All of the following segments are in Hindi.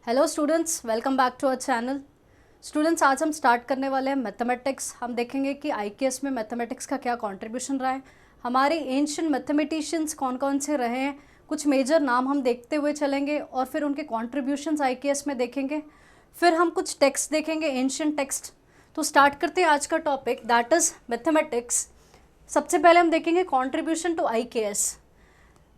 Hello students, welcome back to our channel. Students, आज हम स्टार्ट करने वाले हैं मैथमेटिक्स। हम देखेंगे कि आईकेएस में मैथमेटिक्स का क्या कंट्रीब्यूशन रहा है, हमारे एंशिएंट मैथमेटिशियंस कौन कौन से रहे हैं, कुछ मेजर नाम हम देखते हुए चलेंगे और फिर उनके कॉन्ट्रीब्यूशंस आईकेएस में देखेंगे। फिर हम कुछ टेक्स्ट देखेंगे, एंशिएंट टेक्स्ट। तो स्टार्ट करते हैं आज का टॉपिक, दैट इज़ मैथमेटिक्स। सबसे पहले हम देखेंगे contribution to IKS.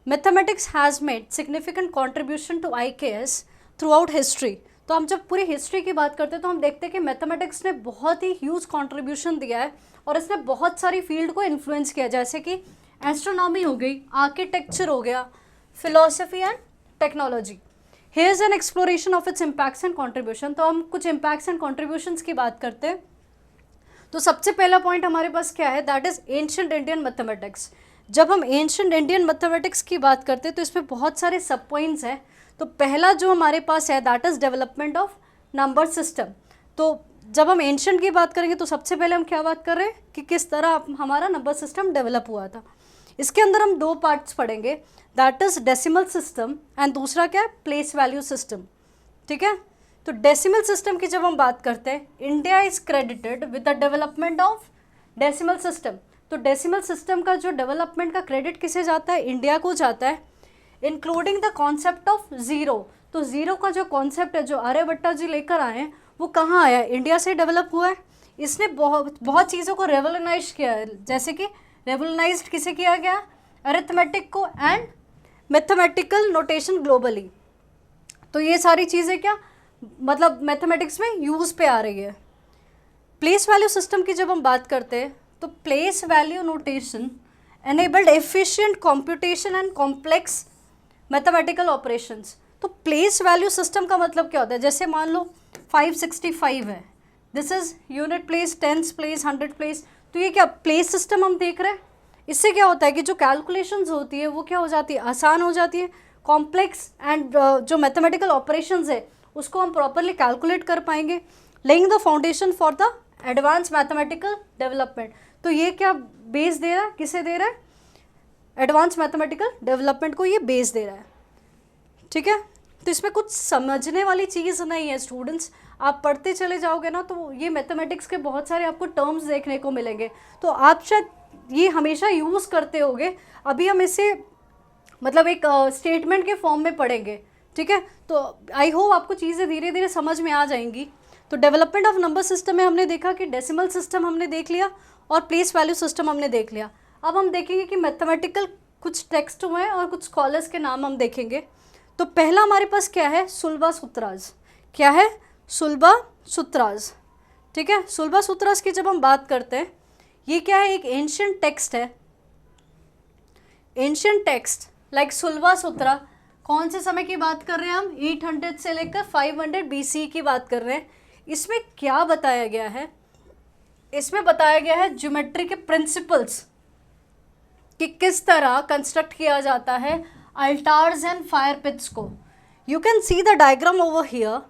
Mathematics has made significant contribution to IKS throughout history. तो हम जब पूरी हिस्ट्री की बात करते हैं तो हम देखते हैं कि मैथमेटिक्स ने बहुत ही ह्यूज कंट्रीब्यूशन दिया है और इसने बहुत सारी फील्ड को इन्फ्लुएंस किया, जैसे कि एस्ट्रोनॉमी हो गई, आर्किटेक्चर हो गया, philosophy and technology. Here is an exploration of its impacts and contribution. तो हम कुछ इम्पैक्ट्स एंड कॉन्ट्रीब्यूशंस की बात करते हैं। तो सबसे पहला पॉइंट हमारे पास क्या है, that is ancient Indian mathematics. जब हम एंशिएंट इंडियन मैथमेटिक्स की बात करते हैं तो इसमें बहुत सारे सब पॉइंट्स हैं। तो पहला जो हमारे पास है that is development of number system. तो जब हम एंशिएंट की बात करेंगे तो सबसे पहले हम क्या बात कर रहे हैं कि किस तरह हमारा नंबर सिस्टम डेवलप हुआ था। इसके अंदर हम दो पार्ट्स पढ़ेंगे, that is decimal system and दूसरा क्या है, प्लेस वैल्यू सिस्टम। ठीक है, तो डेसिमल सिस्टम की जब हम बात करते हैं, India is credited with the development of decimal system. तो डेसिमल सिस्टम का जो डेवलपमेंट का क्रेडिट किसे जाता है, इंडिया को जाता है, including the concept of zero. तो ज़ीरो का जो कॉन्सेप्ट है, जो आर्यभट्टा जी लेकर आए हैं, वो कहाँ आया है, इंडिया से डेवलप हुआ है। इसने बहुत चीज़ों को रेवोल्यूनाइज किया है, जैसे कि रेवोल्यूनाइज किसे किया गया, अरिथमेटिक को एंड मैथमेटिकल नोटेशन ग्लोबली। तो ये सारी चीज़ें क्या मतलब मैथमेटिक्स में यूज़ पे आ रही है। प्लेस वैल्यू सिस्टम की जब हम बात करते हैं तो place value notation enabled efficient computation and complex mathematical operations। तो प्लेस वैल्यू सिस्टम का मतलब क्या होता है, जैसे मान लो 565 है, this is unit place, tens place, 100 place. तो ये क्या प्लेस सिस्टम हम देख रहे हैं। इससे क्या होता है कि जो कैलकुलेशंस होती है वो क्या हो जाती है, आसान हो जाती है। कॉम्प्लेक्स एंड जो मैथमेटिकल ऑपरेशंस है उसको हम प्रॉपरली कैलकुलेट कर पाएंगे, laying the foundation for the advance mathematical development. तो ये क्या बेस दे रहा है, किसे दे रहा है, एडवांस मैथमेटिकल डेवलपमेंट को ये बेस दे रहा है। ठीक है, तो इसमें कुछ समझने वाली चीज़ नहीं है स्टूडेंट्स, आप पढ़ते चले जाओगे ना तो ये मैथमेटिक्स के बहुत सारे आपको टर्म्स देखने को मिलेंगे, तो आप शायद ये हमेशा यूज़ करते होगे। अभी हम इसे मतलब एक स्टेटमेंट के फॉर्म में पढ़ेंगे। ठीक है, तो आई होप आपको चीज़ें धीरे धीरे समझ में आ जाएंगी। तो डेवलपमेंट ऑफ नंबर सिस्टम में हमने देखा कि डेसिमल सिस्टम हमने देख लिया और प्लेस वैल्यू सिस्टम हमने देख लिया। अब हम देखेंगे कि मैथमेटिकल कुछ टेक्स्ट हुए हैं और कुछ स्कॉलर्स के नाम हम देखेंगे। तो पहला हमारे पास क्या है, सुलभा सूत्राज। क्या है, सुलभा सूत्राज। ठीक है, सुलभा सूत्राज की जब हम बात करते हैं, ये क्या है, एक एंशिएंट टेक्स्ट है। एंशिएंट टेक्स्ट लाइक सुलभा सूत्रा, कौन से समय की बात कर रहे हैं हम, 800 से लेकर 500 BC की बात कर रहे हैं। इसमें क्या बताया गया है, इसमें बताया गया है ज्योमेट्री के प्रिंसिपल्स कि किस तरह कंस्ट्रक्ट किया जाता है अल्टार्स एंड फायर पिट्स को। You can see the diagram over here.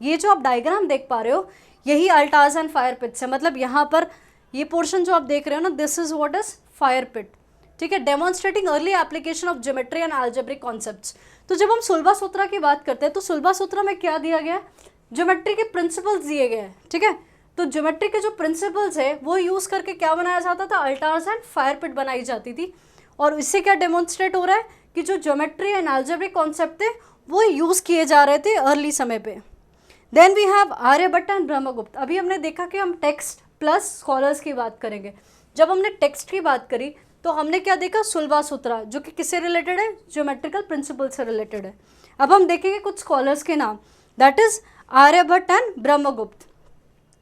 ये जो आप डायग्राम देख पा रहे हो यही अल्टार्स एंड फायर पिट्स है। मतलब यहाँ पर ये पोर्शन जो आप देख रहे हो ना, this is what is fire pit. ठीक है, demonstrating early application of geometry and algebraic concepts. तो जब हम सुलभा सूत्रा की बात करते हैं तो सुलभा सूत्रा में क्या दिया गया है, ज्योमेट्री के प्रिंसिपल्स दिए गए हैं। ठीक है, तो ज्योमेट्री के जो प्रिंसिपल्स है वो यूज़ करके क्या बनाया जाता था, अल्टार्स एंड फायर पिट बनाई जाती थी। और इससे क्या डेमोन्स्ट्रेट हो रहा है कि जो ज्योमेट्री एंड अलजेब्रिक कॉन्सेप्ट थे वो यूज़ किए जा रहे थे अर्ली समय पे। Then we have Aryabhata and Brahmagupta. अभी हमने देखा कि हम टेक्स्ट प्लस स्कॉलर्स की बात करेंगे। जब हमने टेक्स्ट की बात करी तो हमने क्या देखा, सुलभा सूत्रा, जो कि किससे रिलेटेड है, ज्योमेट्रिकल प्रिंसिपल से रिलेटेड है। अब हम देखेंगे कुछ स्कॉलर्स के नाम, that is Aryabhata and Brahmagupta.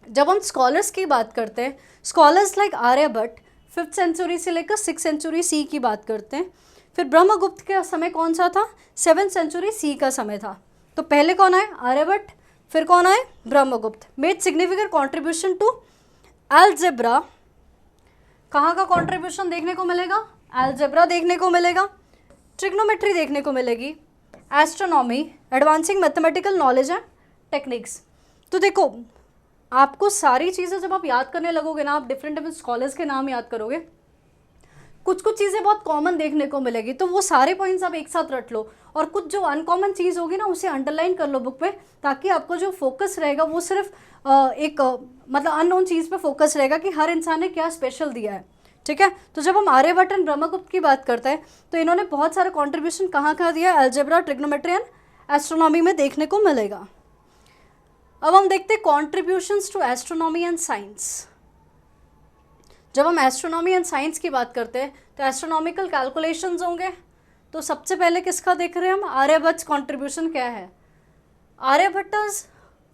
जब हम स्कॉलर्स की बात करते हैं, scholars like Aryabhata 5th century से लेकर 6th सेंचुरी सी की बात करते हैं। फिर ब्रह्मगुप्त का समय कौन सा था, 7th सेंचुरी सी का समय था। तो पहले कौन आए, आर्यभट्ट, फिर कौन आए, Brahmagupta. Made significant contribution to algebra. कहाँ का कॉन्ट्रीब्यूशन देखने को मिलेगा, अलजेब्रा देखने को मिलेगा, ट्रिग्नोमेट्री देखने को मिलेगी, astronomy, advancing mathematical knowledge and techniques. तो देखो आपको सारी चीज़ें जब आप याद करने लगोगे ना, आप डिफरेंट डिफरेंट स्कॉलर्स के नाम याद करोगे, कुछ कुछ चीज़ें बहुत कॉमन देखने को मिलेगी, तो वो सारे पॉइंट्स आप एक साथ रट लो, और कुछ जो अनकॉमन चीज़ होगी ना उसे अंडरलाइन कर लो बुक में, ताकि आपको जो फोकस रहेगा वो सिर्फ मतलब अननोन चीज़ पे फोकस रहेगा कि हर इंसान ने क्या स्पेशल दिया है। ठीक है, तो जब हम आर्यभट्ट एंड ब्रह्मगुप्त की बात करते हैं तो इन्होंने बहुत सारा कॉन्ट्रीब्यूशन कहाँ कहाँ दिया है, अलजेब्रा, ट्रिग्नोमेट्री एंड एस्ट्रोनॉमी में देखने को मिलेगा। अब हम देखते हैं contributions to astronomy and science. जब हम एस्ट्रोनॉमी एंड साइंस की बात करते हैं तो एस्ट्रोनॉमिकल कैलकुलेशंस होंगे, तो सबसे पहले किसका देख रहे हैं हम, आर्यभट्ट कॉन्ट्रीब्यूशन क्या है। Aryabhata's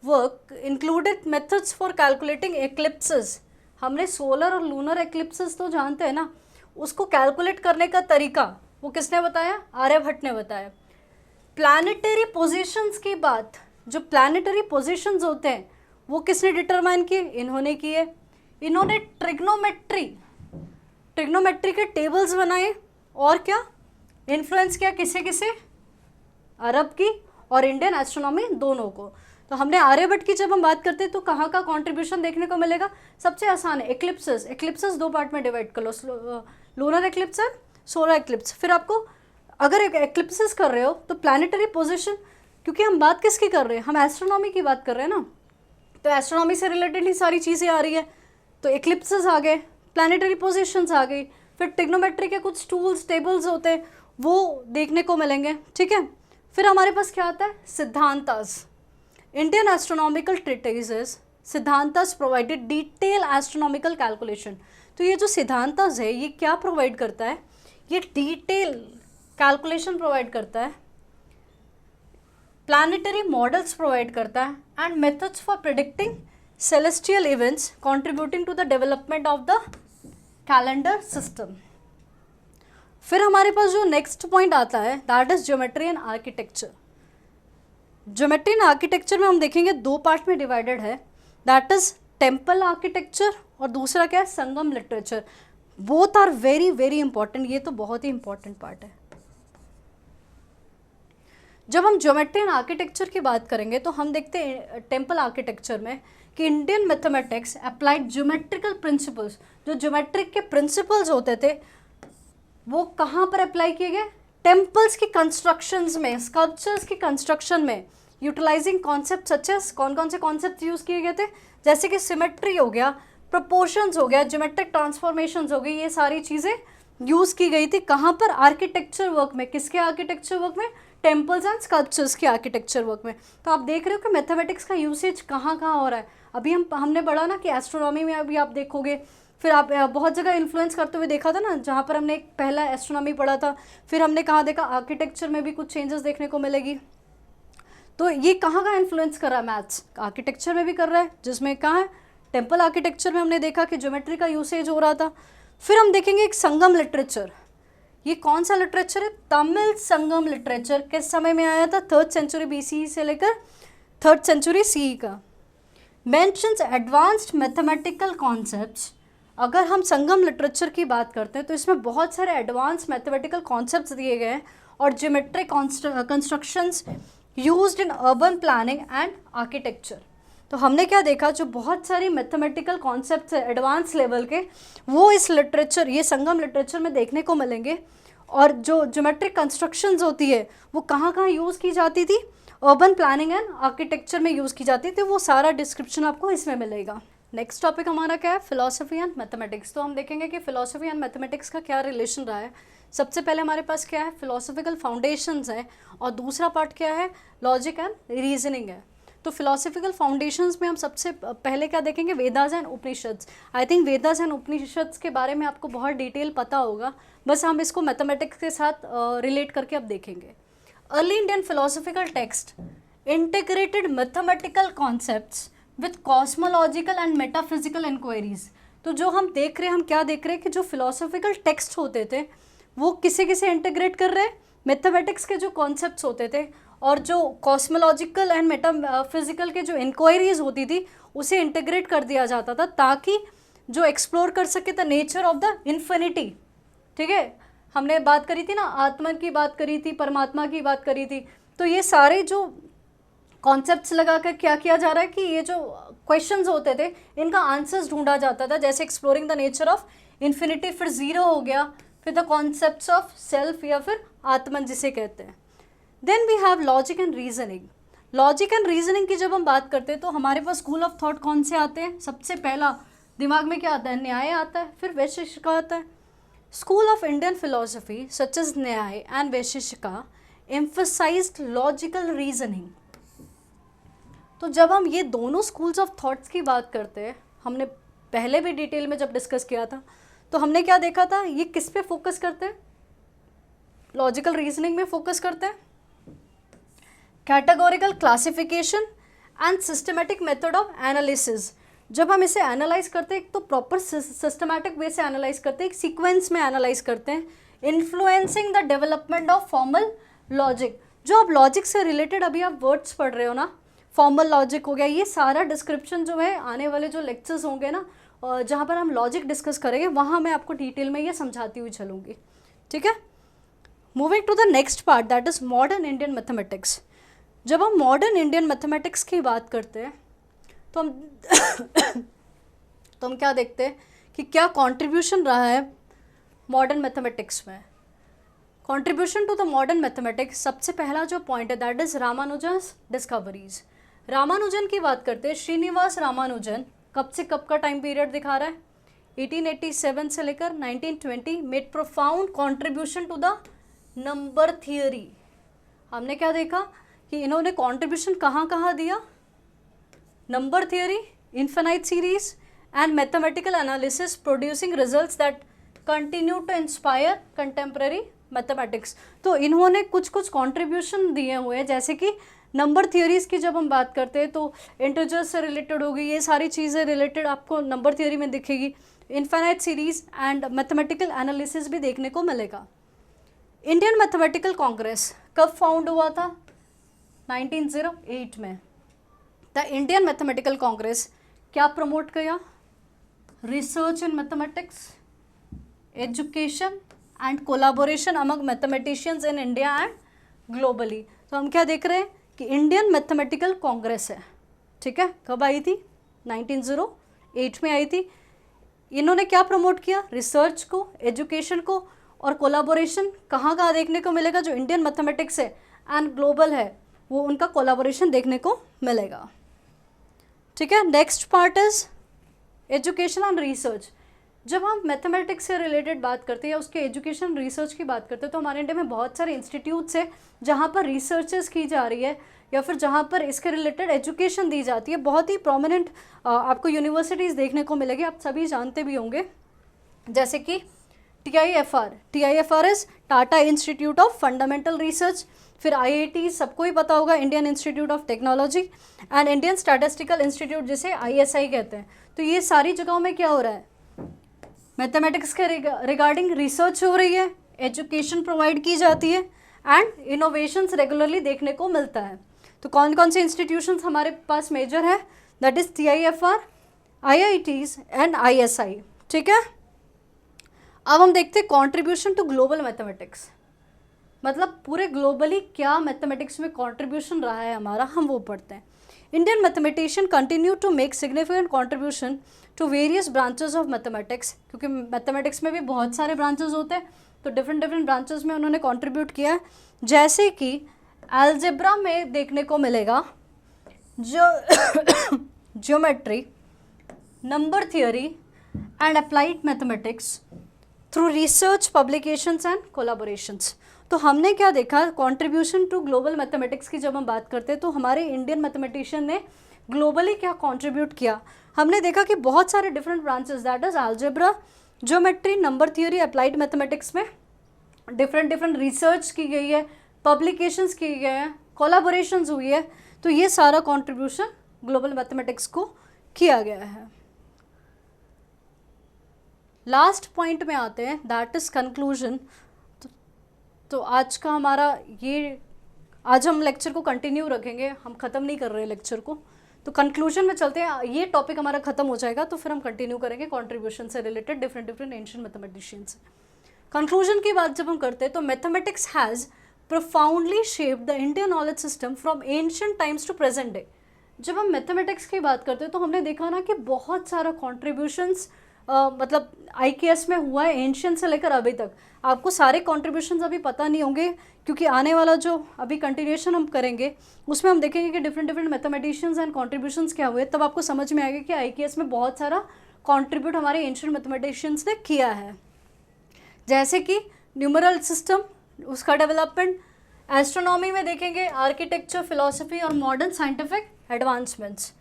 work included methods for calculating eclipses. हमने सोलर और लूनर एक्लिप्सेस तो जानते हैं ना, उसको कैलकुलेट करने का तरीका वो किसने बताया, आर्यभट्ट ने बताया। प्लैनेटरी पोजीशंस की बात, जो प्लैनेटरी पोजीशंस होते हैं वो किसने डिटरमाइन किए, इन्होंने किए। इन्होंने ट्रिग्नोमेट्री के टेबल्स बनाए, और क्या इन्फ्लुएंस किया किसे किसे, अरब की और इंडियन एस्ट्रोनॉमी दोनों को। तो हमने आर्यभट्ट की जब हम बात करते हैं तो कहाँ का कंट्रीब्यूशन देखने को मिलेगा, सबसे आसान है एक्लिप्सेस। एक्लिप्सेस दो पार्ट में डिवाइड कर लो, लूनर एक्लिप्स और सोलर एक्लिप्स। फिर आपको अगर एक्लिप्सेस कर रहे हो तो प्लैनेटरी पोजीशन, क्योंकि हम बात किसकी कर रहे हैं, हम एस्ट्रोनॉमी की बात कर रहे हैं ना, तो एस्ट्रोनॉमी से रिलेटेड ही सारी चीज़ें आ रही है। तो एक्लिप्सेस आ गए, प्लैनेटरी पोजीशंस आ गई, फिर ट्रिग्नोमेट्री के कुछ टूल्स टेबल्स होते हैं वो देखने को मिलेंगे। ठीक है, फिर हमारे पास क्या आता है, Siddhantas. Indian astronomical treatises Siddhantas provided detail astronomical calculation. तो ये जो सिद्धांतास है ये क्या प्रोवाइड करता है, ये डिटेल कैलकुलेशन प्रोवाइड करता है, प्लैनेटरी मॉडल्स प्रोवाइड करता है, and methods for predicting celestial events contributing to the development of the calendar system। फिर हमारे पास जो नेक्स्ट पॉइंट आता है that is geometry and architecture. Geometry and architecture में हम देखेंगे दो पार्ट में डिवाइडेड है, दैट इज टेम्पल आर्किटेक्चर और दूसरा क्या है, Sangam literature. Both are very very important, ये तो बहुत ही इंपॉर्टेंट पार्ट है। जब हम ज्योमेट्री एंड आर्किटेक्चर की बात करेंगे तो हम देखते हैं टेम्पल आर्किटेक्चर में कि Indian mathematics applied geometrical principles. जो ज्योमेट्रिक के प्रिंसिपल्स होते थे वो कहाँ पर अप्लाई किए गए, टेम्पल्स की कंस्ट्रक्शंस में, स्कल्पचर्स की कंस्ट्रक्शन में, यूटिलाइजिंग कॉन्सेप्ट सच एज, कौन कौन से कॉन्सेप्ट यूज़ किए गए थे, जैसे कि सिमेट्री हो गया, प्रोपोर्शंस हो गया, ज्योमेट्रिक ट्रांसफॉर्मेशंस हो गई, ये सारी चीज़ें यूज़ की गई थी। कहाँ पर, आर्किटेक्चर वर्क में। किसके आर्किटेक्चर वर्क में, टेम्पल्स एंड स्कल्पचर्स के आर्किटेक्चर वर्क में। तो आप देख रहे हो कि मैथमेटिक्स का यूसेज कहाँ कहाँ हो रहा है। अभी हमने पढ़ा ना कि एस्ट्रोनॉमी में अभी आप देखोगे, फिर आप बहुत जगह इन्फ्लुएंस करते हुए देखा था ना, जहाँ पर हमने एक पहला एस्ट्रोनॉमी पढ़ा था, फिर हमने कहाँ देखा आर्किटेक्चर में भी कुछ चेंजेस देखने को मिलेगी। तो ये कहाँ का इन्फ्लुएंस कर रहा है, मैथ्स आर्किटेक्चर में भी कर रहा है, जिसमें कहाँ है, टेम्पल आर्किटेक्चर में हमने देखा कि ज्योमेट्री का यूसेज हो रहा था। फिर हम देखेंगे एक संगम लिटरेचर। ये कौन सा लिटरेचर है, तमिल संगम लिटरेचर। किस समय में आया था, 3rd सेंचुरी BCE से लेकर 3rd सेंचुरी CE का। Mentions advanced mathematical concepts. अगर हम संगम लिटरेचर की बात करते हैं तो इसमें बहुत सारे एडवांस मैथमेटिकल कॉन्सेप्ट्स दिए गए हैं और geometric constructions used in urban planning and architecture. तो हमने क्या देखा, जो बहुत सारी मैथमेटिकल कॉन्सेप्ट्स है एडवांस लेवल के, वो इस लिटरेचर, ये संगम लिटरेचर में देखने को मिलेंगे। और जो ज्योमेट्रिक कंस्ट्रक्शंस होती है वो कहाँ कहाँ यूज़ की जाती थी, अर्बन प्लानिंग एंड आर्किटेक्चर में यूज़ की जाती थी, वो सारा डिस्क्रिप्शन आपको इसमें मिलेगा। नेक्स्ट टॉपिक हमारा क्या है, फिलॉसफी एंड मैथमेटिक्स। तो हम देखेंगे कि फिलॉसफी एंड मैथमेटिक्स का क्या रिलेशन रहा है। सबसे पहले हमारे पास क्या है, फिलॉसफिकल फाउंडेशंस है, और दूसरा पार्ट क्या है, लॉजिक एंड रीजनिंग है। तो फिलॉसफिकल फाउंडेशंस में हम सबसे पहले क्या देखेंगे, Vedas and Upanishads. I think Vedas and Upanishads के बारे में आपको बहुत डिटेल पता होगा, बस हम इसको मैथमेटिक्स के साथ रिलेट करके अब देखेंगे। Early Indian philosophical text integrated mathematical concepts with cosmological and metaphysical inquiries. तो जो हम देख रहे हैं, हम क्या देख रहे हैं कि जो फिलोसॉफिकल टेक्स्ट होते थे वो किसे किसे इंटीग्रेट कर रहे हैं, मैथमेटिक्स के जो कॉन्सेप्ट्स होते थे, और जो कॉस्मोलॉजिकल एंड मेटाफिजिकल के जो इंक्वायरीज होती थी उसे इंटीग्रेट कर दिया जाता था, ताकि जो एक्सप्लोर कर सके the nature of the infinity. ठीक है, हमने बात करी थी ना, आत्मा की बात करी थी, परमात्मा की बात करी थी। तो ये सारे जो कॉन्सेप्ट्स लगा कर क्या किया जा रहा है कि ये जो क्वेश्चंस होते थे इनका आंसर्स ढूंढा जाता था, जैसे exploring the nature of infinity, फिर ज़ीरो हो गया, फिर द कॉन्सेप्ट्स ऑफ सेल्फ या फिर आत्मन जिसे कहते हैं। Then we have logic and reasoning. Logic and reasoning की जब हम बात करते हैं तो हमारे पास स्कूल ऑफ थॉट कौन से आते हैं? सबसे पहला दिमाग में क्या आता है? न्याय आता है, फिर वैशेषिका आता है। School of Indian philosophy such as Nyaya and Vaisheshika emphasized logical reasoning. तो जब हम ये दोनों स्कूल्स ऑफ थॉट्स की बात करते हैं, हमने पहले भी डिटेल में जब डिस्कस किया था तो हमने क्या देखा था, ये किस पे फोकस करते हैं? लॉजिकल रीजनिंग में फोकस करते हैं। Categorical classification and systematic method of analysis. जब हम इसे एनालाइज करते हैं तो प्रॉपर सिस्टमैटिक वे से एनालाइज करते हैं, एक सीक्वेंस में एनालाइज करते हैं, influencing the development of formal logic. जो आप लॉजिक से रिलेटेड अभी आप वर्ड्स पढ़ रहे हो ना, फॉर्मल लॉजिक हो गया, ये सारा डिस्क्रिप्शन जो है आने वाले जो लेक्चर्स होंगे ना जहाँ पर हम लॉजिक डिस्कस करेंगे वहाँ मैं आपको डिटेल में ये समझाती हुई चलूँगी, ठीक है। Moving to the next part that is modern Indian mathematics. जब हम मॉडर्न इंडियन मैथमेटिक्स की बात करते हैं तो हम तो हम क्या देखते हैं कि क्या कंट्रीब्यूशन रहा है मॉडर्न मैथमेटिक्स में। Contribution to the modern mathematics, सबसे पहला जो पॉइंट है that is Ramanujan's discoveries. Ramanujan की बात करते हैं, श्रीनिवास रामानुजन कब से कब का टाइम पीरियड दिखा रहा है? 1887 से लेकर 1920। Made profound contribution to the number theory. हमने क्या देखा कि इन्होंने कंट्रीब्यूशन कहाँ कहाँ दिया? Number theory, infinite series and mathematical analysis producing results that continue to inspire contemporary mathematics. तो इन्होंने कुछ कुछ कंट्रीब्यूशन दिए हुए हैं, जैसे कि नंबर थियोरीज़ की जब हम बात करते हैं तो इंटीजर्स से रिलेटेड होगी, ये सारी चीज़ें रिलेटेड आपको नंबर थियोरी में दिखेगी। Infinite series and mathematical analysis भी देखने को मिलेगा। इंडियन मैथमेटिकल कांग्रेस कब फाउंड हुआ था? 1908 में। द इंडियन मैथमेटिकल कांग्रेस क्या प्रमोट किया? Research in mathematics, education and collaboration among mathematicians in India and globally. तो हम क्या देख रहे हैं कि इंडियन मैथमेटिकल कांग्रेस है, ठीक है। कब आई थी? 1908 में आई थी। इन्होंने क्या प्रमोट किया? रिसर्च को, एजुकेशन को और कोलाबोरेशन। कहाँ कहाँ देखने को मिलेगा? जो इंडियन मैथमेटिक्स है एंड ग्लोबल है वो उनका कोलाबोरेशन देखने को मिलेगा, ठीक है। Next part is education and research. जब हम मैथमेटिक्स से रिलेटेड बात करते हैं या उसके एजुकेशन रिसर्च की बात करते हैं तो हमारे इंडिया में बहुत सारे इंस्टीट्यूट्स हैं जहाँ पर रिसर्चेस की जा रही है या फिर जहाँ पर इसके रिलेटेड एजुकेशन दी जाती है। बहुत ही प्रोमिनेंट आपको यूनिवर्सिटीज़ देखने को मिलेगी, आप सभी जानते भी होंगे, जैसे कि TIFR is Tata institute of fundamental research. फिर IIT सबको ही पता होगा, Indian institute of technology and Indian statistical institute जिसे ISI कहते हैं। तो ये सारी जगहों में क्या हो रहा है? मैथमेटिक्स के रिगार्डिंग रिसर्च हो रही है, एजुकेशन प्रोवाइड की जाती है एंड इनोवेशंस रेगुलरली देखने को मिलता है। तो कौन कौन से इंस्टीट्यूशंस हमारे पास मेजर है? That is TIFR, IITs and ISI, ठीक है। अब हम देखते हैं कॉन्ट्रीब्यूशन टू ग्लोबल मैथमेटिक्स, मतलब पूरे ग्लोबली क्या मैथमेटिक्स में कॉन्ट्रीब्यूशन रहा है हमारा, हम वो पढ़ते हैं। Indian mathematician continue to make significant contribution to various branches of mathematics, क्योंकि मैथमेटिक्स में भी बहुत सारे ब्रांचेस होते हैं तो डिफरेंट ब्रांचेस में उन्होंने कंट्रीब्यूट किया है। जैसे कि अलजेब्रा में देखने को मिलेगा जो geometry, number theory and applied mathematics through research, publications and collaborations. तो हमने क्या देखा? कंट्रीब्यूशन टू ग्लोबल मैथमेटिक्स की जब हम बात करते हैं तो हमारे इंडियन मैथमेटिशियन ने ग्लोबली क्या कंट्रीब्यूट किया। हमने देखा कि बहुत सारे different branches that is algebra, geometry, number theory, applied mathematics में डिफरेंट रिसर्च की गई है, पब्लिकेशंस की गई है, कोलाबोरेशंस हुई है। तो ये सारा कंट्रीब्यूशन ग्लोबल मैथमेटिक्स को किया गया है। लास्ट पॉइंट में आते हैं दैट इज़ कंक्लूजन। तो आज का हमारा ये, आज हम लेक्चर को कंटिन्यू रखेंगे, हम ख़त्म नहीं कर रहे लेक्चर को। तो कंक्लूजन में चलते हैं, ये टॉपिक हमारा ख़त्म हो जाएगा तो फिर हम कंटिन्यू करेंगे कंट्रीब्यूशन से related different ancient mathematicians. Conclusion की बात जब हम करते हैं तो mathematics has profoundly shaped the Indian knowledge system from ancient times to present day. जब हम मैथमेटिक्स की बात करते हैं तो हमने देखा ना कि बहुत सारा कॉन्ट्रीब्यूशंस मतलब IKS में हुआ है एंशियंट से लेकर अभी तक। आपको सारे कॉन्ट्रीब्यूशन अभी पता नहीं होंगे, क्योंकि आने वाला जो अभी कंटिन्यूएशन हम करेंगे उसमें हम देखेंगे कि different different mathematicians and contributions क्या हुए, तब आपको समझ में आएगा कि IKS में बहुत सारा कॉन्ट्रीब्यूट हमारे एंशियंट मैथमेटिशियंस ने किया है। जैसे कि न्यूमरल सिस्टम, उसका डेवलपमेंट, एस्ट्रोनॉमी में देखेंगे आर्किटेक्चर, फिलॉसफी और modern scientific advancements.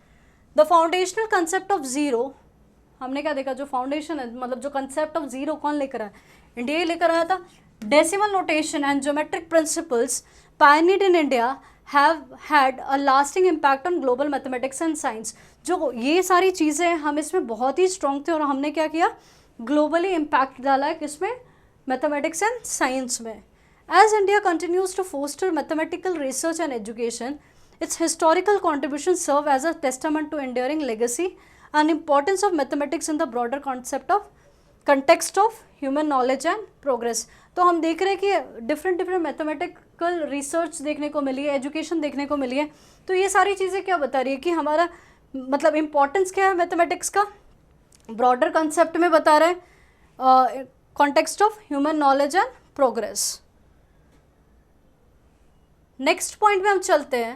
The foundational concept of zero, हमने क्या देखा, जो फाउंडेशन है मतलब जो कंसेप्ट ऑफ ज़ीरो कौन लेकर आया, इंडिया ही लेकर आया था। Decimal notation and geometric principles pioneered in India have had a lasting impact on global mathematics and science. जो ये सारी चीज़ें हम इसमें बहुत ही स्ट्रॉन्ग थे और हमने क्या किया, ग्लोबली इम्पैक्ट डाला है किसमें, मैथमेटिक्स एंड साइंस में। As India continues to foster mathematical research and education, its historical contributions serve as a testament to enduring legacy and importance of mathematics in the broader context of human knowledge and progress. तो हम देख रहे हैं कि डिफरेंट मैथमेटिकल रिसर्च देखने को मिली है, एजुकेशन देखने को मिली है। तो ये सारी चीज़ें क्या बता रही है कि हमारा मतलब इम्पोर्टेंस क्या है मैथमेटिक्स का, ब्रॉडर कंसेप्ट में बता रहे हैं, context of human knowledge and progress. Next point में हम चलते हैं,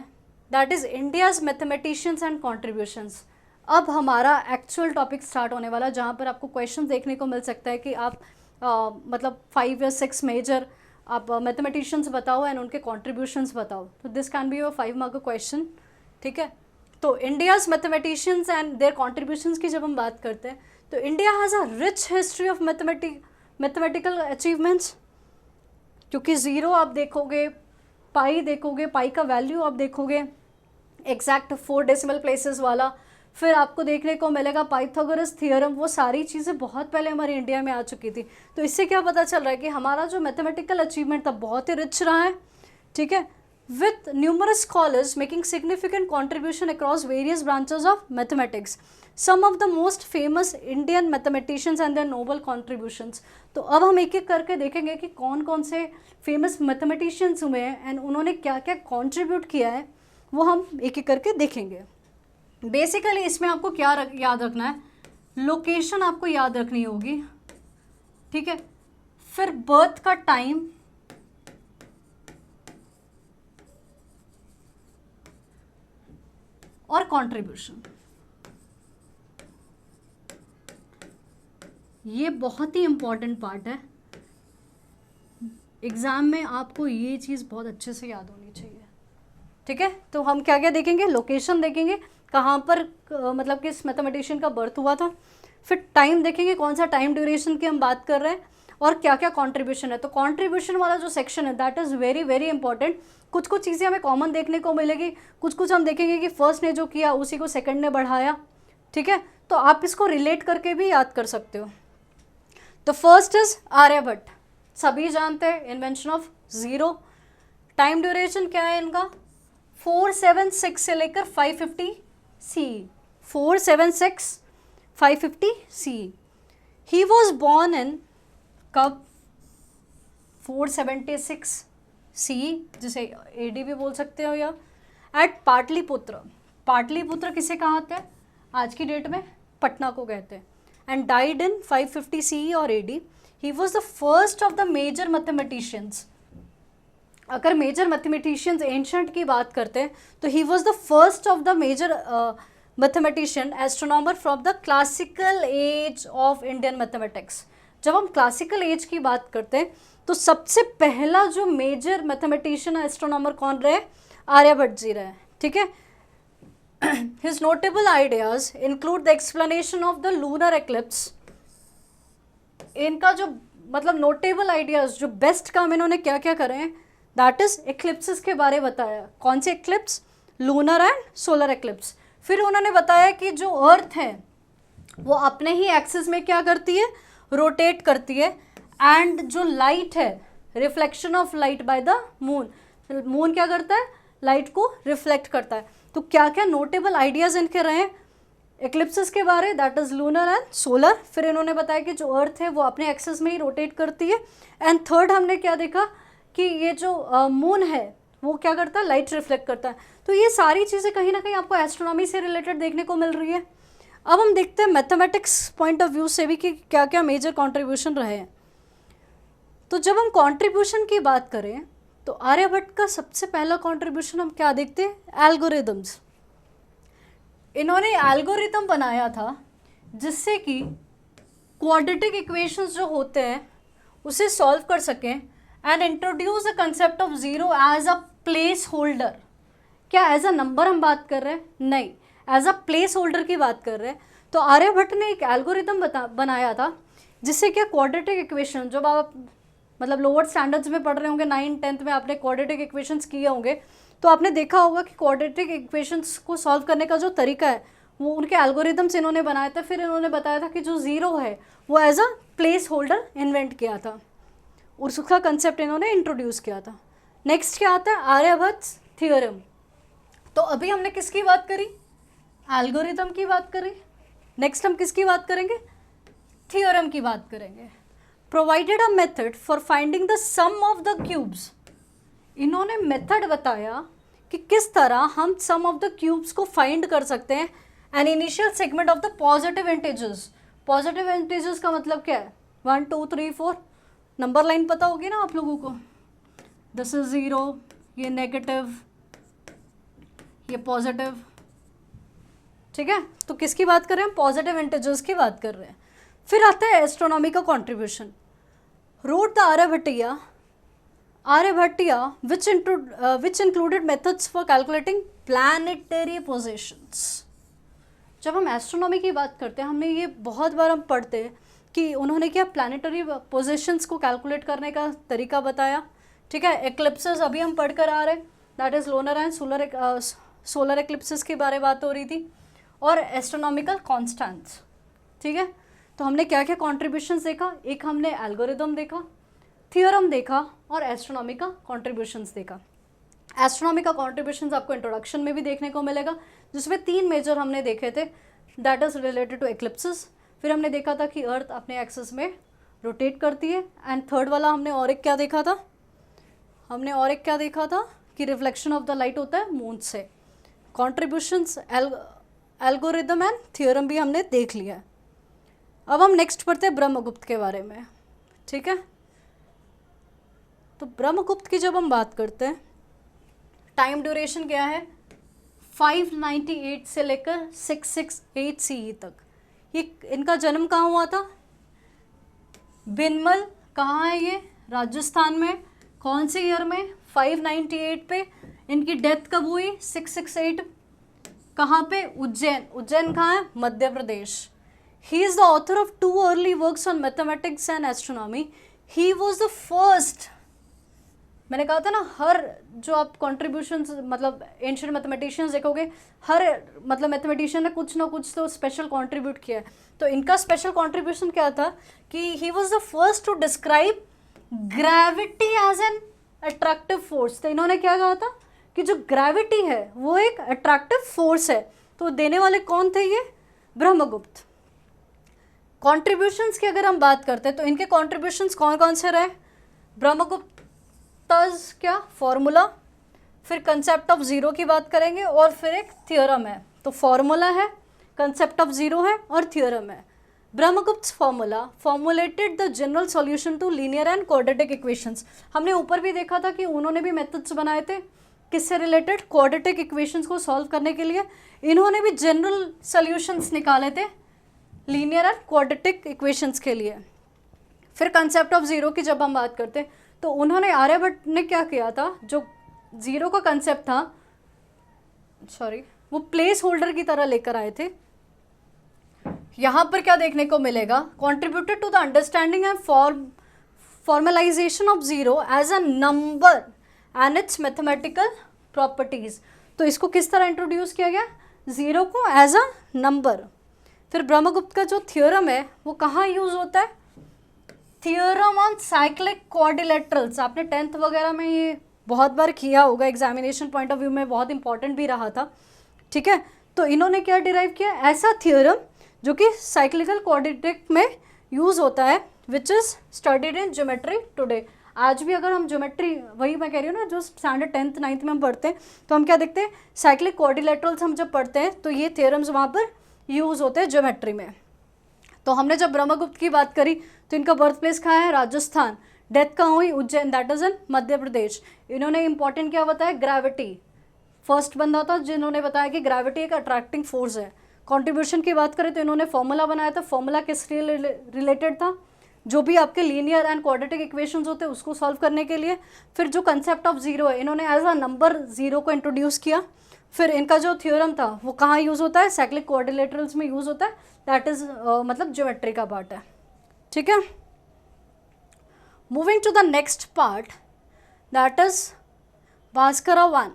that is India's mathematicians and contributions. अब हमारा एक्चुअल टॉपिक स्टार्ट होने वाला, जहाँ पर आपको क्वेश्चन देखने को मिल सकता है कि आप मतलब 5 या 6 मेजर आप मैथमेटिशियंस बताओ एंड उनके कॉन्ट्रीब्यूशंस बताओ। तो this can be your 5 mark question, ठीक है। तो India's mathematicians and their contributions की जब हम बात करते हैं, तो India has a rich history of mathematical achievements, क्योंकि ज़ीरो आप देखोगे, पाई देखोगे, पाई का वैल्यू आप देखोगे एग्जैक्ट 4 डेसिमल प्लेसेस वाला, फिर आपको देखने को मिलेगा पाइथागोरस थ्योरम, वो सारी चीज़ें बहुत पहले हमारे इंडिया में आ चुकी थी। तो इससे क्या पता चल रहा है कि हमारा जो मैथमेटिकल अचीवमेंट था बहुत ही रिच रहा है, ठीक है, with numerous scholars making significant contribution across various branches of mathematics, some of the most famous Indian mathematicians and their noble contributions. तो अब हम एक एक करके देखेंगे कि कौन कौन से फेमस मैथमेटिशियंस हुए हैं एंड उन्होंने क्या क्या कॉन्ट्रीब्यूट किया है, वो हम एक एक करके देखेंगे। बेसिकली इसमें आपको क्या याद रखना है, लोकेशन आपको याद रखनी होगी, ठीक है, फिर बर्थ का टाइम, और कंट्रीब्यूशन। ये बहुत ही इंपॉर्टेंट पार्ट है, एग्ज़ाम में आपको ये चीज़ बहुत अच्छे से याद होनी चाहिए, ठीक है। तो हम क्या क्या देखेंगे, लोकेशन देखेंगे, कहाँ पर मतलब किस मैथमेटिशियन का बर्थ हुआ था, फिर टाइम देखेंगे, कौन सा टाइम ड्यूरेशन की हम बात कर रहे हैं, और क्या क्या कंट्रीब्यूशन है। तो कंट्रीब्यूशन वाला जो सेक्शन है that is very very important. कुछ कुछ चीज़ें हमें कॉमन देखने को मिलेगी, कुछ कुछ हम देखेंगे कि फर्स्ट ने जो किया उसी को सेकंड ने बढ़ाया, ठीक है। तो आप इसको रिलेट करके भी याद कर सकते हो। तो फर्स्ट इज आर्यभट्ट, सभी जानते हैं, invention of zero. Time duration क्या है इनका, 476 से लेकर 550 सी, 476 550 सी। ही वॉज बॉर्न इन कब, 476 सी, जिसे AD भी बोल सकते हो, या एट पाटलिपुत्र। पाटलिपुत्र किसे कहते हैं, आज की डेट में पटना को कहते हैं। एंड डाइड इन 550 CE और AD। He was the first of the major mathematicians. अगर मेजर मैथमेटिशियंस एंशंट की बात करते हैं तो he was the first of the major mathematician astronomer from the classical age of Indian mathematics. जब हम क्लासिकल एज की बात करते हैं तो सबसे पहला जो मेजर मैथमेटिशियन एस्ट्रोनॉमर कौन रहे, आर्यभट्ट जी रहे, ठीक है। His notable ideas include the explanation of the lunar eclipse। इनका जो मतलब नोटेबल आइडियाज, जो बेस्ट काम इन्होंने क्या क्या करे हैं, दैट इज एक्लिप्सिस के बारे बताया। कौन से eclipse, lunar and solar eclipse. फिर उन्होंने बताया कि जो अर्थ है वो अपने ही एक्सिस में क्या करती है, रोटेट करती है, एंड जो लाइट है, reflection of light by the moon, moon क्या करता है, लाइट को रिफ्लेक्ट करता है। तो क्या क्या नोटेबल आइडियाज इनके रहे एक्लिप्सिस के बारे, that is lunar and solar. फिर इन्होंने बताया कि जो अर्थ है वो अपने एक्सिस में ही रोटेट करती है। एंड थर्ड हमने क्या देखा कि ये जो मून है वो क्या करता है, लाइट रिफ्लेक्ट करता है। तो ये सारी चीज़ें कहीं ना कहीं आपको एस्ट्रोनॉमी से रिलेटेड देखने को मिल रही है। अब हम देखते हैं मैथमेटिक्स पॉइंट ऑफ व्यू से भी कि क्या क्या मेजर कंट्रीब्यूशन रहे हैं। तो जब हम कंट्रीब्यूशन की बात करें तो आर्यभट्ट का सबसे पहला कंट्रीब्यूशन हम क्या देखते हैं, एल्गोरिदम्स। इन्होंने एल्गोरिदम बनाया था जिससे कि क्वाड्रेटिक इक्वेशंस जो होते हैं उसे सॉल्व कर सकें and introduce the concept of zero as a placeholder. क्या एज अ नंबर हम बात कर रहे हैं, नहीं, एज अ प्लेस होल्डर की बात कर रहे हैं। तो आर्यभट्ट ने एक एल्गोरिदम बनाया था जिससे क्या क्वाड्रेटिक इक्वेशन, जब आप मतलब लोअर स्टैंडर्ड्स में पढ़ रहे होंगे, 9th 10th में आपने क्वाड्रेटिक इक्वेशंस किए होंगे, तो आपने देखा होगा कि क्वाड्रेटिक इक्वेशंस को सॉल्व करने का जो तरीका है वो उनके एल्गोरिदम्स इन्होंने बनाया था। फिर इन्होंने बताया था कि जो ज़ीरो है वो as a placeholder invent किया था और उसका कंसेप्ट इन्होंने इंट्रोड्यूस किया था। नेक्स्ट क्या आता है, आर्यभट्ट थ्योरम। तो अभी हमने किसकी बात करी, एल्गोरिदम की बात करी। नेक्स्ट हम किसकी बात करेंगे, थ्योरम की बात करेंगे। Provided a method for finding the sum of the cubes. इन्होंने मेथड बताया कि किस तरह हम सम ऑफ द क्यूब्स को फाइंड कर सकते हैं। An initial segment of the positive integers. Positive integers का मतलब क्या है, 1 2 3 4 नंबर लाइन पता होगी ना आप लोगों को। दिस इज 0, ये नेगेटिव, ये पॉजिटिव, ठीक है। तो किसकी बात कर रहे हैं हम, पॉजिटिव इंटीजर्स की बात कर रहे हैं। फिर आता है एस्ट्रोनॉमी का contribution. Wrote the Aryabhatiya which included methods for calculating planetary positions। जब हम एस्ट्रोनॉमी की बात करते हैं, हमने ये बहुत बार हम पढ़ते हैं कि उन्होंने क्या प्लानिटरी पोजीशंस को कैलकुलेट करने का तरीका बताया, ठीक है। एक्लिप्सेस अभी हम पढ़ कर आ रहे हैं, that is lunar and solar eclipses के बारे में बात हो रही थी, और एस्ट्रोनॉमिकल कॉन्स्टेंट्स, ठीक है। तो हमने क्या क्या कॉन्ट्रीब्यूशंस देखा, एक हमने एल्गोरिदम देखा, थ्योरम देखा और एस्ट्रोनॉमी का कॉन्ट्रीब्यूशंस देखा। एस्ट्रोनॉमी का कॉन्ट्रीब्यूशंस आपको इंट्रोडक्शन में भी देखने को मिलेगा, जिसमें 3 मेजर हमने देखे थे, that is related to eclipses. फिर हमने देखा था कि अर्थ अपने एक्सिस में रोटेट करती है, एंड थर्ड वाला हमने और एक क्या देखा था, कि रिफ्लेक्शन ऑफ द लाइट होता है मून से। कॉन्ट्रीब्यूशंस, एल्गोरिदम एंड थ्योरम भी हमने देख लिया है। अब हम नेक्स्ट पढ़ते हैं ब्रह्मगुप्त के बारे में, ठीक है। तो ब्रह्मगुप्त की जब हम बात करते हैं, टाइम ड्यूरेशन क्या है, 598 से लेकर 668 CE तक। ये इनका जन्म कहाँ हुआ था, बिनमल, कहाँ है ये, राजस्थान में। कौन से ईयर में, 598 पे। इनकी डेथ कब हुई, 668, कहाँ पे, उज्जैन कहाँ है, Madhya Pradesh. He is the author of 2 early works on mathematics and astronomy. He was the first, मैंने कहा था ना, हर जो आप कॉन्ट्रीब्यूशंस मतलब एंशिएंट मैथमेटिशियंस देखोगे, हर मतलब मैथमेटिशियन ने कुछ ना कुछ तो स्पेशल कंट्रीब्यूट किया है। तो इनका स्पेशल कंट्रीब्यूशन क्या था कि he was the first to describe gravity as an attractive force. तो इन्होंने क्या कहा था कि जो ग्रेविटी है वो एक अट्रैक्टिव फोर्स है। तो देने वाले कौन थे, ये ब्रह्मगुप्त। कॉन्ट्रीब्यूशंस की अगर हम बात करते हैं तो इनके कॉन्ट्रीब्यूशंस कौन कौन से रहे, ब्रह्मगुप्त क्या फॉर्मूला, फिर कंसेप्ट ऑफ ज़ीरो की बात करेंगे, और फिर एक थ्योरम है। तो फॉर्मूला है, कंसेप्ट ऑफ ज़ीरो है और थ्योरम है। Brahmagupta formula formulated the general solution to linear and quadratic equations. हमने ऊपर भी देखा था कि उन्होंने भी मेथड्स बनाए थे किससे रिलेटेड, क्वाड्रेटिक इक्वेशंस को सॉल्व करने के लिए। इन्होंने भी जनरल सॉल्यूशंस निकाले थे लीनियर एंड क्वाड्रेटिक इक्वेशंस के लिए। फिर कंसेप्ट ऑफ ज़ीरो की जब हम बात करते हैं तो उन्होंने, आर्यभट्ट ने क्या किया था, जो ज़ीरो का कंसेप्ट था, वो प्लेस होल्डर की तरह लेकर आए थे। यहाँ पर क्या देखने को मिलेगा, contributed to the understanding and formalization of zero as a number and its mathematical properties. तो इसको किस तरह इंट्रोड्यूस किया गया, ज़ीरो को एज अ नंबर। फिर ब्रह्मगुप्त का जो थ्योरम है वो कहाँ यूज़ होता है, थ्योरम ऑन साइक्लिक क्वाड्रिलेटरल्स। आपने 10th वगैरह में ये बहुत बार किया होगा, एग्जामिनेशन पॉइंट ऑफ व्यू में बहुत इंपॉर्टेंट भी रहा था, ठीक है। तो इन्होंने क्या डिराइव किया, ऐसा थ्योरम जो कि साइक्लिकल क्वाड्रेटिक में यूज़ होता है, which is studied in geometry today. आज भी अगर हम ज्योमेट्री, वही मैं कह रही हूँ ना, जो स्टैंडर्ड 10th 9th में हम पढ़ते हैं, तो हम क्या देखते हैं, साइक्लिक क्वाड्रिलेटरल्स हम जब पढ़ते हैं तो ये थ्योरम्स वहाँ पर यूज़ होते हैं ज्योमेट्री में। तो हमने जब ब्रह्मगुप्त की बात करी तो इनका बर्थ प्लेस कहाँ है, राजस्थान। डेथ कहाँ हुई, Ujjain, that is in Madhya Pradesh. इन्होंने इंपॉर्टेंट क्या बताया, ग्रेविटी। फर्स्ट बंदा था जिन्होंने बताया कि ग्रेविटी एक अट्रैक्टिंग फोर्स है। कंट्रीब्यूशन की बात करें तो इन्होंने फॉर्मूला बनाया था। फॉर्मूला किस रिलेटेड था, जो भी आपके लीनियर एंड क्वाड्रेटिक इक्वेशंस होते हैं उसको सॉल्व करने के लिए। फिर जो कंसेप्ट ऑफ जीरो है, इन्होंने एज अ नंबर जीरो को इंट्रोड्यूस किया। फिर इनका जो थ्योरम था वो कहाँ यूज़ होता है, साइक्लिक क्वाड्रिलेटरल्स में यूज़ होता है, दैट इज मतलब ज्योमेट्री का पार्ट है। ठीक है, moving to the next part, that is Bhaskara 1।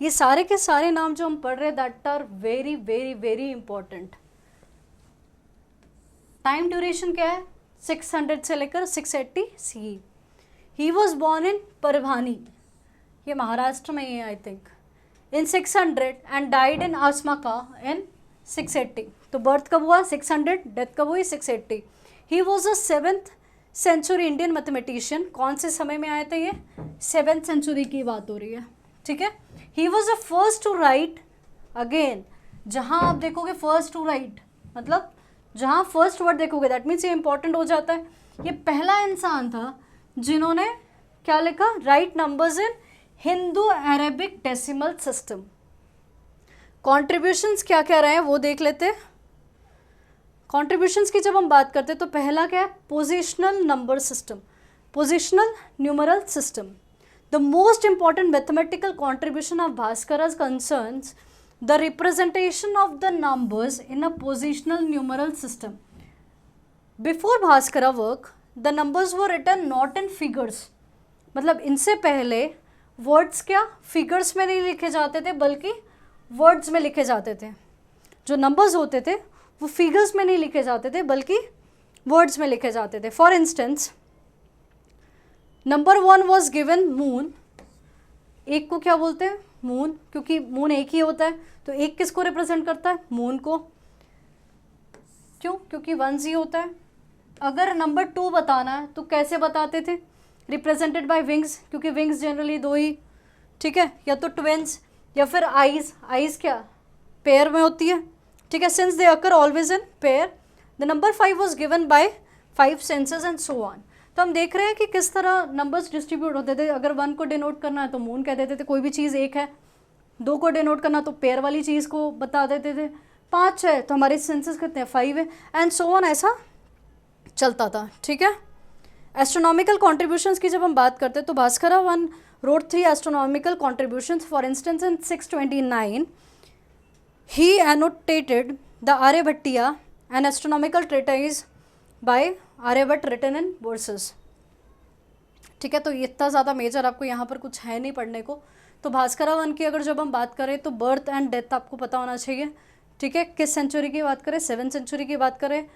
ये सारे के सारे नाम जो हम पढ़ रहे हैं that are very very very important. Time duration क्या है, 600 से लेकर 680 सी। ही वॉज बॉर्न इन परभानी, ये महाराष्ट्र में ही है I think, in 600 and died in Ashmaka in 680। तो बर्थ कब हुआ 600, डेथ कब हुई 680। He was a 7th century Indian mathematician. कौन से समय में आए थे ये, 7th सेंचुरी की बात हो रही है। ठीक है, he was a first to write, again जहाँ आप देखोगे फर्स्ट टू राइट मतलब जहाँ फर्स्ट वर्ड देखोगे दैट मीन्स ये इंपॉर्टेंट हो जाता है। ये पहला इंसान था जिन्होंने क्या लिखा, right numbers in Hindu Arabic decimal system. Contributions क्या क्या रहे हैं वो देख लेते हैं। कॉन्ट्रीब्यूशंस की जब हम बात करते हैं तो पहला क्या है, positional number system, positional numeral system. The most important mathematical contribution of Bhaskara's concerns the representation of the numbers in a positional numeral system. Before Bhaskara work the numbers were written not in figures, मतलब इनसे पहले वर्ड्स क्या फिगर्स में नहीं लिखे जाते थे बल्कि वर्ड्स में लिखे जाते थे। जो नंबर्स होते थे वो फिगर्स में नहीं लिखे जाते थे बल्कि वर्ड्स में लिखे जाते थे। For instance number 1 was given moon, एक को क्या बोलते हैं मून, क्योंकि मून एक ही होता है तो एक किसको रिप्रेजेंट करता है, मून को। क्यों, क्योंकि 1 ही होता है। अगर नंबर 2 बताना है तो कैसे बताते थे, रिप्रेजेंटेड बाय विंग्स, क्योंकि विंग्स जनरली 2 ही, ठीक है, या तो ट्विंस या फिर आइज, आइज क्या पेयर में होती है। ठीक है, since they occur always in pair. The number 5 was given by 5 senses and so on. तो हम देख रहे हैं कि किस तरह नंबर्स डिस्ट्रीब्यूट होते थे। अगर 1 को डिनोट करना है तो मून कह देते थे, कोई भी चीज़ एक है। 2 को डिनोट करना तो पेयर वाली चीज़ को बता देते थे। 5 है तो हमारे सेंसेस कितने हैं 5 है, एंड सो ऑन, ऐसा चलता था। ठीक है, एस्ट्रोनॉमिकल कॉन्ट्रीब्यूशंस की जब हम बात करते हैं तो Bhaskara 1 wrote 3 astronomical contributions. For instance, in 629 he annotated the Aryabhatiya, an astronomical treatise by Aryabhat written in verses. ठीक है, तो इतना ज़्यादा मेजर आपको यहाँ पर कुछ है नहीं पढ़ने को। तो भास्करा 1 की अगर जब हम बात करें तो बर्थ एंड डेथ आपको पता होना चाहिए। ठीक है, किस सेंचुरी की बात करें, 7th सेंचुरी की बात करें।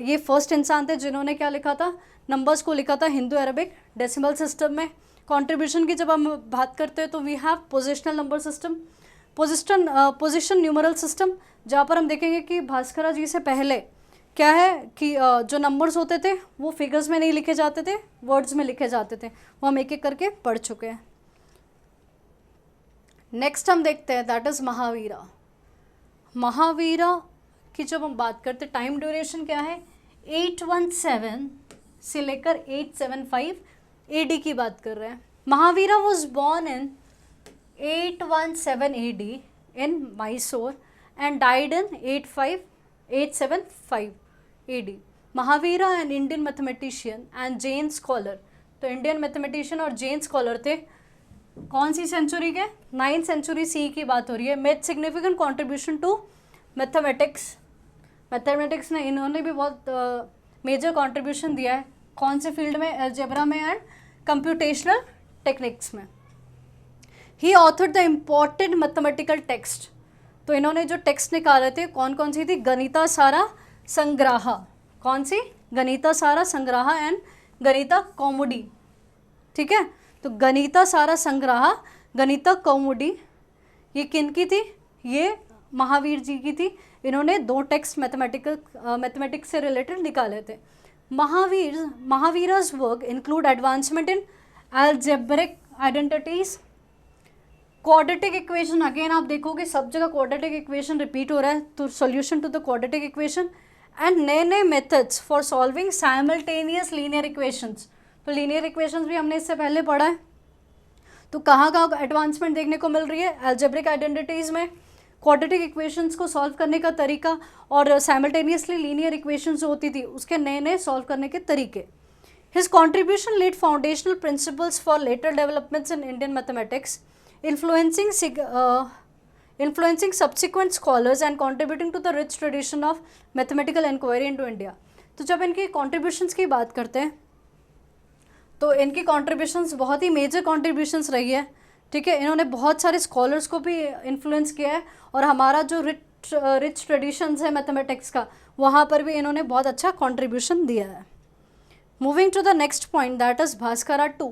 ये फर्स्ट इंसान थे जिन्होंने क्या लिखा था, नंबर्स को लिखा था हिंदू अरबिक डेसिमल सिस्टम में। कंट्रीब्यूशन की जब हम बात करते हैं तो we have positional number system, position numeral system, जहाँ पर हम देखेंगे कि भास्करा जी से पहले क्या है कि जो नंबर्स होते थे वो फिगर्स में नहीं लिखे जाते थे, वर्ड्स में लिखे जाते थे। वो हम एक एक करके पढ़ चुके हैं। नेक्स्ट हम देखते हैं दैट इज़ महावीरा। महावीरा की जब हम बात करते हैं टाइम ड्यूरेशन क्या है, 817 से लेकर 875 AD की बात कर रहे हैं। Mahavira was born in 817 AD in Mysore and died in 875 AD। Mahavira N Indian mathematician and Jain scholar. तो इंडियन मैथमेटिशियन और जैन स्कॉलर थे। कौन सी सेंचुरी के, 9th सेंचुरी सी की बात हो रही है। Made significant contribution to mathematics. Mathematics ने इन्होंने भी बहुत मेजर कॉन्ट्रीब्यूशन दिया है। कौन से फील्ड में, अलजेब्रा में एंड कंप्यूटेशनल टेक्निक्स में। He authored the important mathematical text. तो इन्होंने जो टेक्स्ट निकाले थे कौन कौन सी थी, गणिता सारा संग्रह, कौन सी, गणिता सारा संग्रह एंड गणिता कौमुदी। ठीक है, तो गणिता सारा संग्रह, गणिता कौमुदी, ये किन की थी, ये महावीर जी की थी। इन्होंने 2 टेक्स्ट मैथमेटिक्स से रिलेटेड निकाले थे। Mahavira's work include advancement in algebraic identities, quadratic equation, again आप देखोगे सब जगह क्वाड्रेटिक इक्वेशन रिपीट हो रहा है, तो solution to the quadratic equation and नए नए methods for solving simultaneous linear equations. तो लीनियर इक्वेशंस भी हमने इससे पहले पढ़ा है। तो कहाँ कहाँ एडवांसमेंट देखने को मिल रही है? अलजेब्रिक आइडेंटिटीज़ में, क्वाड्रेटिक इक्वेशंस को सॉल्व करने का तरीका और साइमल्टेनियसली लीनियर इक्वेशंस जो होती थी उसके नए नए सॉल्व करने के तरीके। His contribution laid foundational principles for later developments in Indian mathematics, influencing subsequent scholars and contributing to the rich tradition of mathematical inquiry into India. तो जब इनकी contributions की बात करते हैं तो इनकी contributions बहुत ही major contributions रही है, ठीक है। इन्होंने बहुत सारे scholars को भी influence किया है और हमारा जो rich traditions है mathematics का, वहाँ पर भी इन्होंने बहुत अच्छा contribution दिया है। Moving to the next point that is Bhaskara 2।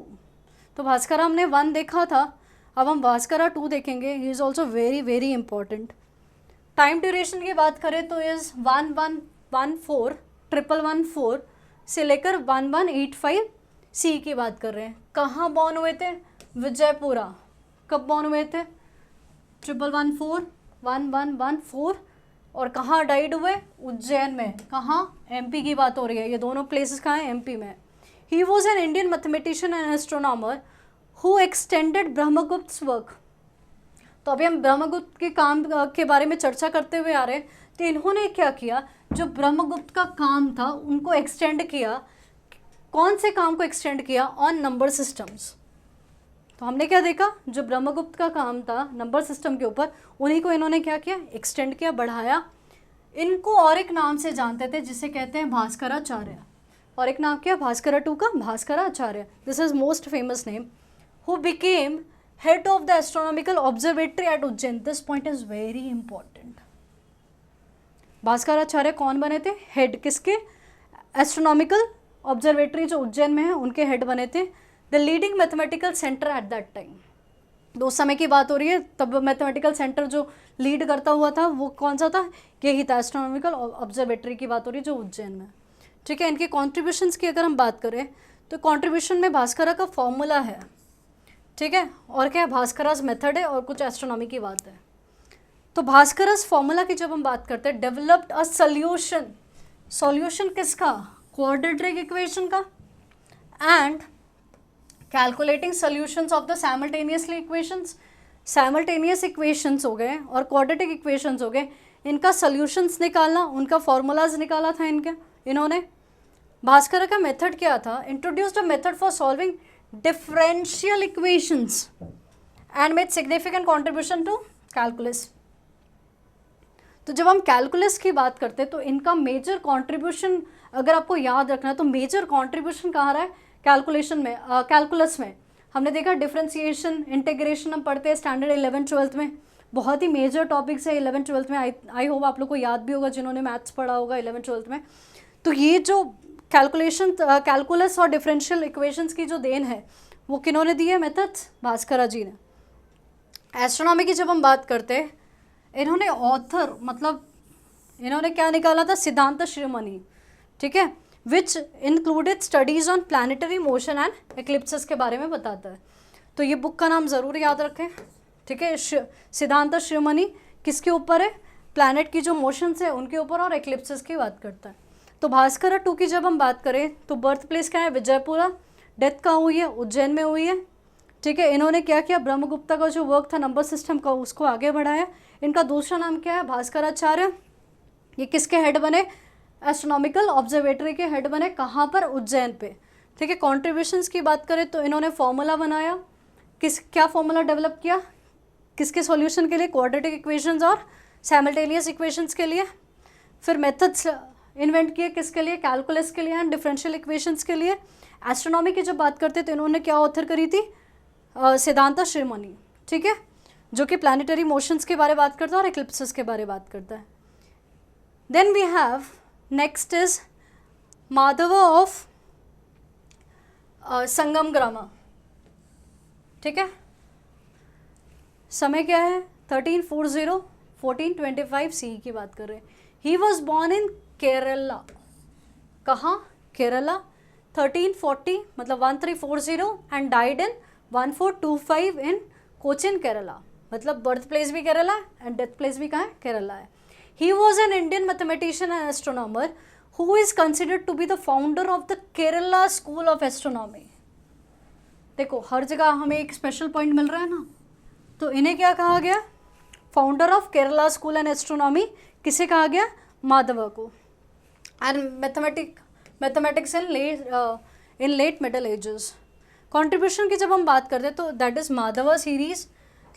तो भास्करा हमने 1 देखा था, अब हम भास्करा 2 देखेंगे। He is also very very important. Time duration की बात करें तो इज़ 1114 से लेकर 1185 सी की बात कर रहे हैं। कहाँ बॉर्न हुए थे? विजयपुरा। कब बॉर्न हुए थे? 1114 और कहाँ डाइड हुए? उज्जैन में। कहाँ? एमपी की बात हो रही है, ये दोनों प्लेसेस कहाँ हैं? एमपी में। He was an Indian mathematician and astronomer who extended Brahmagupta work. तो अभी हम ब्रह्मगुप्त के काम के बारे में चर्चा करते हुए आ रहे हैं। तो इन्होंने क्या किया, जो ब्रह्मगुप्त का काम था उनको एक्सटेंड किया। कौन से काम को एक्सटेंड किया? On number systems. तो हमने क्या देखा, जो ब्रह्मगुप्त का काम था नंबर सिस्टम के ऊपर, उन्हीं को इन्होंने क्या किया? एक्सटेंड किया, बढ़ाया। इनको और एक नाम से जानते थे जिसे कहते हैं भास्कराचार्य। और एक नाम क्या? भास्करा 2 का Bhaskaracharya. This is most famous name. Who became head of the astronomical observatory at Ujjain. This point is very important. Bhaskaracharya कौन बने थे? हेड किसके? एस्ट्रोनॉमिकल ऑब्जर्वेटरी जो उज्जैन में है उनके हेड बने थे। The leading mathematical centre at that time. तो उस समय की बात हो रही है, तब मैथमेटिकल सेंटर जो लीड करता हुआ था वो कौन सा था? यही था, एस्ट्रोनॉमिकल ऑब्जर्वेटरी की बात हो रही है जो उज्जैन में, ठीक है। इनके कॉन्ट्रीब्यूशंस की अगर हम बात करें तो कॉन्ट्रीब्यूशन में भास्करा का फॉर्मूला है, ठीक है, और क्या है? भास्कराज मेथड है और कुछ एस्ट्रोनॉमी की बात है। तो भास्कराज फॉर्मूला की जब हम बात करते हैं, डेवलप्ड अ सॉल्यूशन। सॉल्यूशन किसका? क्वाड्रेटिक इक्वेशन का। And calculating solutions of the simultaneously equations. Simultaneous equations हो गए और क्वाड्रेटिक इक्वेशंस हो गए, इनका सॉल्यूशंस निकालना, उनका फॉर्मूलाज निकाला था इन्होंने। भास्करा का मेथड क्या था? Introduced a method for solving differential equations and made significant contribution to calculus. तो जब हम कैलकुलस की बात करते हैं तो इनका मेजर कॉन्ट्रीब्यूशन अगर आपको याद रखना है तो मेजर कॉन्ट्रीब्यूशन कहाँ रहा है? कैलकुलेशन में, कैलकुलस में। हमने देखा डिफरेंशिएशन, इंटीग्रेशन हम पढ़ते हैं स्टैंडर्ड 11th-12th में, बहुत ही मेजर टॉपिक्स है 11th-12th में। आई होप आप लोग को याद भी होगा जिन्होंने मैथ्स पढ़ा होगा 11th-12th में। तो ये जो कैलकुलस और डिफरेंशियल इक्वेशंस की जो देन है वो किन्होंने दी है? मेथड्स भास्करा जी ने। एस्ट्रोनॉमी की जब हम बात करते हैं, इन्होंने ऑथर मतलब इन्होंने क्या निकाला था? सिद्धांत शिरोमणि, ठीक है, which included studies on planetary motion and eclipses के बारे में बताता है। तो ये बुक का नाम ज़रूर याद रखें, ठीक है। सिद्धांत शिरोमणि किसके ऊपर है? प्लैनेट की जो मोशंस है उनके ऊपर और एक्लिप्सेस की बात करता है। तो भास्करा 2 की जब हम बात करें तो बर्थ प्लेस क्या है? विजयपुरा। डेथ कहाँ हुई है? उज्जैन में हुई है, ठीक है। इन्होंने क्या किया? ब्रह्मगुप्ता का जो वर्क था नंबर सिस्टम का उसको आगे बढ़ाया। इनका दूसरा नाम क्या है? भास्कराचार्य। ये किसके हेड बने? एस्ट्रोनॉमिकल ऑब्जर्वेटरी के हेड बने। कहाँ पर? उज्जैन पे, ठीक है। कॉन्ट्रीब्यूशंस की बात करें तो इन्होंने फॉर्मूला बनाया। क्या फॉर्मूला डेवलप किया? किसके सॉल्यूशन के लिए? क्वाड्रेटिक इक्वेशंस और साइमल्टेनियस इक्वेशंस के लिए। फिर मेथड्स इन्वेंट किए किसके लिए? कैलकुलस के लिए एंड डिफरेंशियल इक्वेशंस के लिए। एस्ट्रोनॉमी की जब बात करते तो इन्होंने क्या ऑथर करी थी? सिद्धांत शिरोमणि, ठीक है, जो कि प्लानिटरी मोशंस के बारे में बात करता है और एक्लिप्सेस के बारे में बात करता है। Then we have next is Madhava of Sangamagrama, ठीक है। समय क्या है? 1340-1425 सी की बात कर रहे हैं। ही वॉज बॉर्न इन केरला। कहाँ? केरला। 1340 मतलब 1340 एंड डाइड इन 1425 इन कोचिन केरला, मतलब बर्थ प्लेस भी केरला एंड डेथ प्लेस भी कहाँ है, केरला है. He was an Indian mathematician and astronomer who is considered to be the founder of the Kerala school of astronomy. देखो हर जगह हमें एक स्पेशल पॉइंट मिल रहा है ना, तो इन्हें क्या कहा गया, founder of Kerala school and astronomy. किसे कहा गया, माधवा को. And mathematics in late middle ages. Contribution की जब हम बात करते हैं तो that is Madhava series,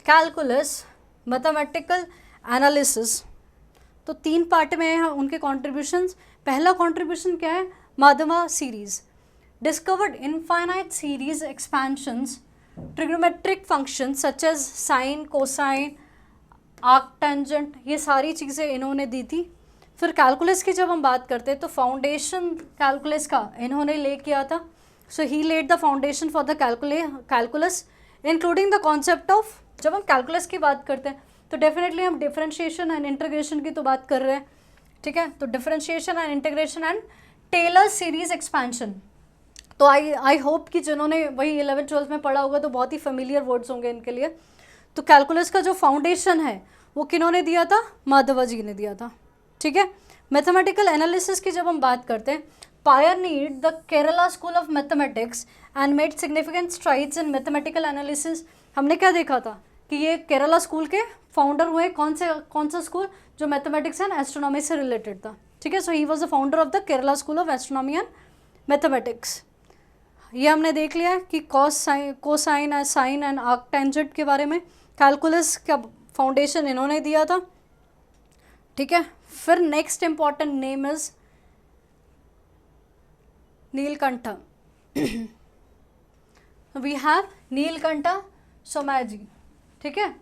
calculus, mathematical analysis. तो 3 पार्ट में हैं उनके कॉन्ट्रीब्यूशंस. पहला कॉन्ट्रीब्यूशन क्या है, Madhava series. Discovered infinite series expansions, trigonometric functions such as sine, cosine, arc tangent, ये सारी चीज़ें इन्होंने दी थी. फिर कैलकुलस की जब हम बात करते हैं तो फाउंडेशन कैलकुलस का इन्होंने ले किया था. So he laid the foundation for the calculus including the concept of. जब हम कैलकुलस की बात करते हैं तो डेफिनेटली हम डिफरेंशिएशन एंड इंटीग्रेशन की तो बात कर रहे हैं, ठीक है. तो differentiation and integration and Taylor series expansion. तो आई होप कि जिन्होंने वही 11th-12th में पढ़ा होगा तो बहुत ही फेमिलियर वर्ड्स होंगे इनके लिए. तो कैलकुलस का जो फाउंडेशन है वो किन्होंने दिया था, माधवा जी ने दिया था, ठीक है. मैथमेटिकल एनालिसिस की जब हम बात करते हैं, pioneered the Kerala school of mathematics and made significant strides in mathematical analysis. हमने क्या देखा था कि ये केरला स्कूल के फाउंडर हुए. कौन सा स्कूल, जो मैथमेटिक्स एंड एस्ट्रोनॉमी से रिलेटेड था, ठीक है. So he was the founder of the Kerala school of astronomy and mathematics. ये हमने देख लिया है कि cosine, sine and arc tangent के बारे में. कैलकुलस का फाउंडेशन इन्होंने दिया था, ठीक है. फिर next important name is Nilakantha. We have Nilakantha Somayaji, ठीक है.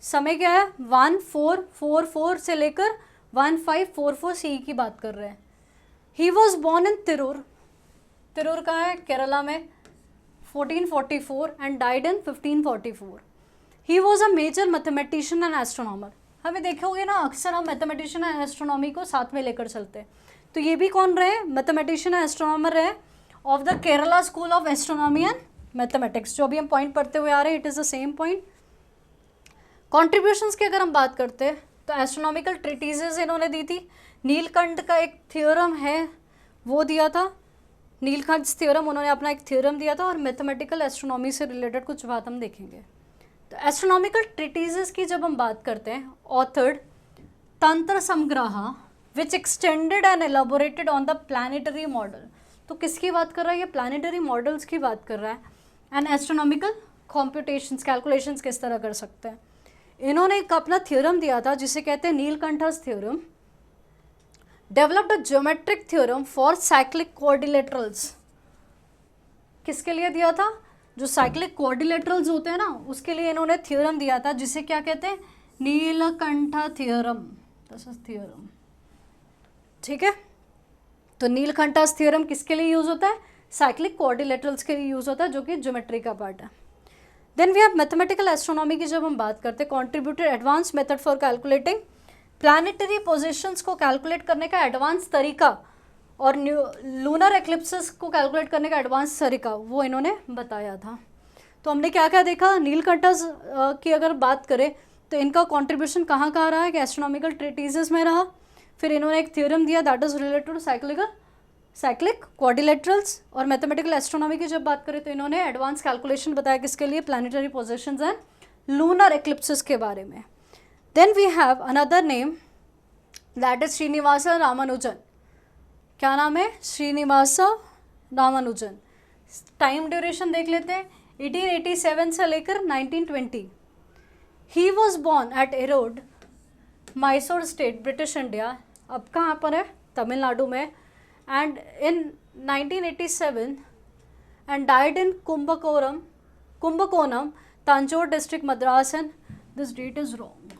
समय क्या है, 1444 से लेकर 1544 सी की बात कर रहे हैं. He was born in Tirur. Tirur कहाँ है, केरला में, 1444 and died in 1544. He was a major mathematician and astronomer. हमें देखोगे ना अक्सर हम मैथमेटिशियन एंड एस्ट्रोनॉमी को साथ में लेकर चलते हैं. तो ये भी कौन रहे, मैथमेटिशियन एंड एस्ट्रोनॉमर रहे of the Kerala school of astronomy and mathematics. जो अभी हम पॉइंट पढ़ते हुए आ रहे हैं, it is the same point. Contributions की अगर हम बात करते हैं तो एस्ट्रोनॉमिकल ट्रीटीजेज इन्होंने दी थी. नीलकंठ का एक थ्योरम है वो दिया था, नीलकंठ थ्योरम, उन्होंने अपना एक थ्योरम दिया था. और मैथमेटिकल एस्ट्रोनॉमी से रिलेटेड कुछ बात हम देखेंगे. तो एस्ट्रोनॉमिकल ट्रीटीजेस की जब हम बात करते हैं, authored Tantrasangraha which extended and elaborated on the planetary model. तो किसकी बात कर रहा है, ये प्लानिटरी मॉडल्स की बात कर रहा है. एंड एस्ट्रोनॉमिकल कॉम्प्यूटेशंस, कैलकुलेशंस किस तरह कर सकते हैं. इन्होंने एक अपना थ्योरम दिया था जिसे कहते हैं Nilakantha's theorem. Developed a geometric theorem for cyclic quadrilaterals. किसके लिए दिया था, जो साइक्लिक क्वाड्रिलेटरल्स होते हैं ना, उसके लिए इन्होंने थ्योरम दिया था जिसे क्या कहते हैं, Neelkanth theorem. This is theorem, ठीक है. तो नीलकंठस थ्योरम किसके लिए यूज होता है, साइक्लिक क्वाड्रिलेटरल्स के लिए यूज होता है, जो कि ज्योमेट्री का पार्ट है. Then we have mathematical astronomy की जब हम बात करते हैं, contributed advance method for calculating planetary positions को कैलकुलेट करने का एडवांस तरीका और लूनर एक्लिप्सेस को कैलकुलेट करने का एडवांस तरीका वो इन्होंने बताया था. तो हमने क्या क्या देखा, नीलकंठस की अगर बात करें तो इनका कॉन्ट्रीब्यूशन कहाँ कहाँ रहा है कि एस्ट्रोनॉमिकल ट्रीटीजेस में रहा. फिर इन्होंने एक थ्योरम दिया that is related to cyclic quadrilaterals. और मैथमेटिकल एस्ट्रोनॉमी की जब बात करें तो इन्होंने एडवांस कैलकुलेशन बताया किसके लिए, planetary positions and lunar eclipses के बारे में. Then we have another name that is Srinivasa Ramanujan. क्या नाम है, श्रीनिवास रामानुजन. टाइम ड्यूरेशन देख लेते हैं, 1887 से लेकर 1920. He was born at Erode, Mysore state, British India. अब कहाँ पर है, तमिलनाडु में. And in 1987 and died in Kumbakonam, Tanjore district, Madras. And this date is wrong.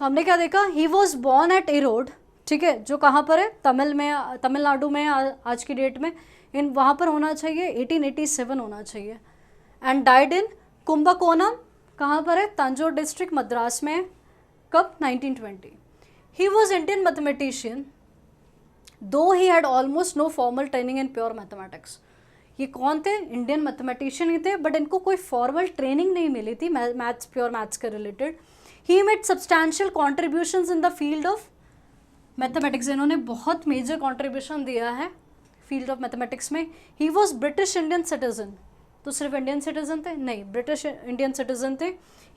तो हमने क्या देखा, he was born at Erode, ठीक है, जो कहाँ पर है, तमिलनाडु में आज की डेट में. इन वहाँ पर होना चाहिए 1887 होना चाहिए. एंड डाइड इन कुंभकोणम, कहाँ पर है, तंजौर डिस्ट्रिक्ट, मद्रास में. कब, 1920. He was Indian mathematician though he had almost no formal training in pure mathematics. ये कौन थे? इंडियन मैथमेटिशियन ही थे, बट इनको कोई फॉर्मल ट्रेनिंग नहीं मिली थी मैथ्स, प्योर मैथ्स के related. He made substantial contributions in the field of mathematics. इन्होंने बहुत मेजर कॉन्ट्रीब्यूशन दिया है फील्ड ऑफ मैथमेटिक्स में. He was British Indian citizen. तो सिर्फ इंडियन सिटीजन थे? नहीं, ब्रिटिश इंडियन सिटीजन थे.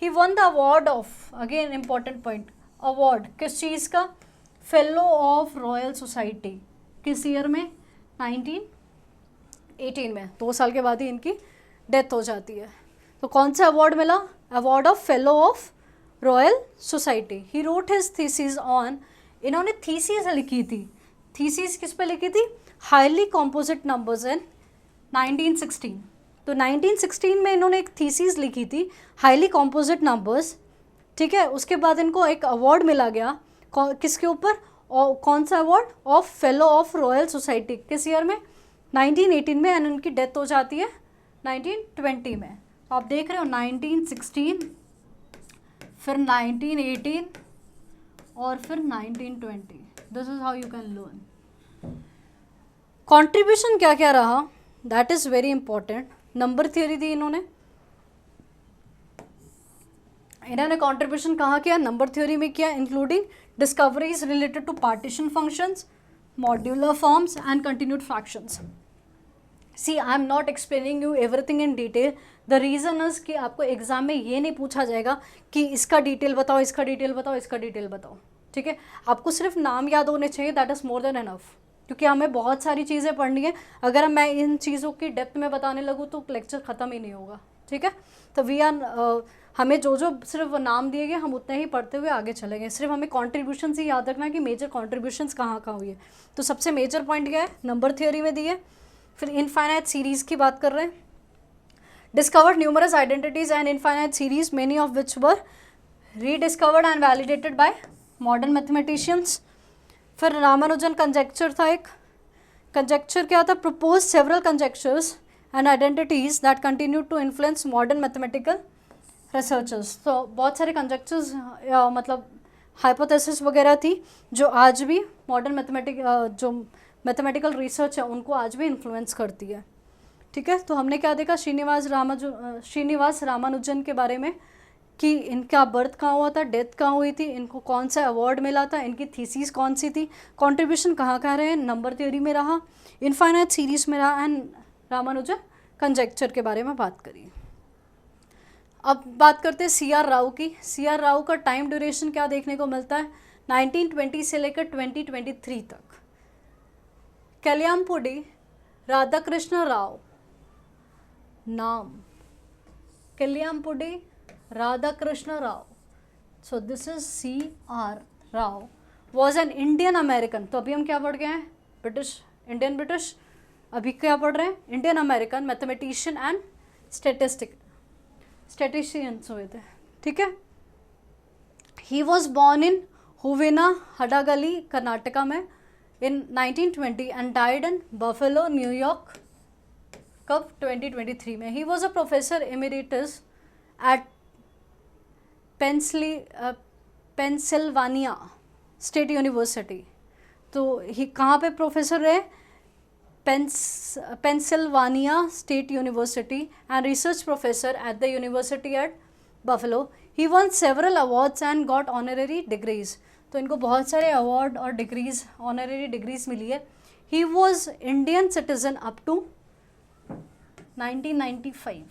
He won the award of, again important point, award किस चीज़ का? Fellow of royal society. किस ईयर में? 1918 में. 2 साल के बाद ही इनकी डेथ हो जाती है. तो कौन सा अवार्ड मिला? Award of fellow of royal society. He wrote his thesis on, इन्होंने थीसिस लिखी थी. थीसिस किस पे लिखी थी? Highly composite numbers in 1916. तो 1916 में इन्होंने एक थीसिस लिखी थी, हाईली कॉम्पोजिट नंबर्स. ठीक है, उसके बाद इनको एक अवार्ड मिला गया. किसके ऊपर? कौन सा award? Of fellow of royal society. किस ईयर में? 1918 में. एंड उनकी डेथ हो जाती है 1920 में. तो आप देख रहे हो 1916, फिर 1918 और फिर 1920. This is how you can learn. Contribution क्या क्या रहा, that is very important. Number theory दी इन्होंने कॉन्ट्रीब्यूशन कहाँ किया? नंबर थ्योरी में किया, including discoveries related to partition functions, modular forms and continued fractions. See, I am not explaining you everything in detail. The reason is कि आपको एग्जाम में ये नहीं पूछा जाएगा कि इसका डिटेल बताओ, इसका डिटेल बताओ, इसका डिटेल बताओ. ठीक है, आपको सिर्फ नाम याद होने चाहिए, that is more than enough. क्योंकि हमें बहुत सारी चीज़ें पढ़नी है. अगर मैं इन चीज़ों की डेप्थ में बताने लगूँ तो लेक्चर ख़त्म ही नहीं होगा. ठीक है, तो वी आर हमें जो जो सिर्फ नाम दिए गए हम उतने ही पढ़ते हुए आगे चलेंगे. सिर्फ हमें कॉन्ट्रीब्यूशन ही याद रखना है कि मेजर कॉन्ट्रीब्यूशंस कहाँ कहाँ हुई है. तो सबसे मेजर पॉइंट क्या है? नंबर थ्योरी में दी है. फिर इनफाइनाइट सीरीज़ की बात कर रहे हैं. Discovered numerous identities and infinite series, many of which were rediscovered and validated by modern mathematicians. फिर रामानुजन कंजेक्चर था एक. कंजेक्चर क्या था? Propose several conjectures and identities that continue to influence modern mathematical researchers. तो बहुत सारे कंजेक्चर्स मतलब हाइपोथेसिस वगैरह थी जो आज भी मॉडर्न जो मैथमेटिकल रिसर्च है उनको आज भी इन्फ्लुएंस करती है. ठीक है, तो हमने क्या देखा? श्रीनिवास रामानुजन के बारे में कि इनका बर्थ कहाँ हुआ था, डेथ कहाँ हुई थी, इनको कौन सा अवार्ड मिला था, इनकी थीसिस कौन सी थी, कंट्रीब्यूशन कहाँ कहाँ रहे. नंबर थ्योरी में रहा, इनफाइनाइट सीरीज में रहा एंड रामानुजन कंजेक्चर के बारे में बात करी. अब बात करते हैं सी आर राव की. सी आर राव का टाइम ड्यूरेशन क्या देखने को मिलता है? 1920 से लेकर 2023 तक. कल्याणपुडी राधाकृष्ण राव नाम, Kalyampudi Radhakrishna Rao. So this is C R Rao was an Indian American. तो अभी हम क्या पढ़ गए हैं? British, Indian British. अभी क्या पढ़ रहे हैं? Indian American mathematician and statisticians हुए थे. ठीक है, he was born in Huvina Hadagali Karnataka में in 1920 and died in Buffalo New York. कब? 2023 में. He was a professor emeritus at Pennsylvania State University. तो ही कहाँ पे प्रोफेसर रहे? Pennsylvania State University and research professor at the university at Buffalo. He won several awards and got honorary degrees. तो इनको बहुत सारे अवार्ड और डिग्रीज, ऑनररी डिग्रीज मिली है. He was Indian citizen up to 1995.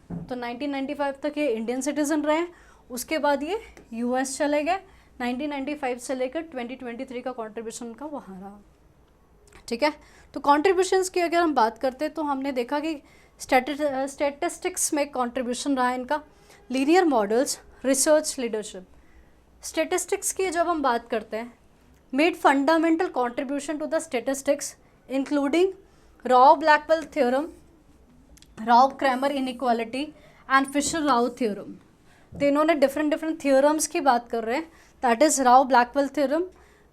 तो 1995 तक ये इंडियन सिटीजन रहे. उसके बाद ये यूएस चले गए. 1995 से लेकर 2023 का कॉन्ट्रीब्यूशन उनका वहाँ रहा. ठीक है, तो कॉन्ट्रीब्यूशंस की अगर हम बात करते हैं तो हमने देखा कि स्टैटिस्टिक्स में कॉन्ट्रीब्यूशन रहा इनका. Linear models, research leadership. Statistics की जब हम बात करते हैं, made fundamental contribution to the statistics including Rao Blackwell theorem, Rao Cramer inequality and Fisher Rao theorem. तो इन्होंने डिफरेंट थ्योरम्स की बात कर रहे हैं. That is Rao Blackwell theorem,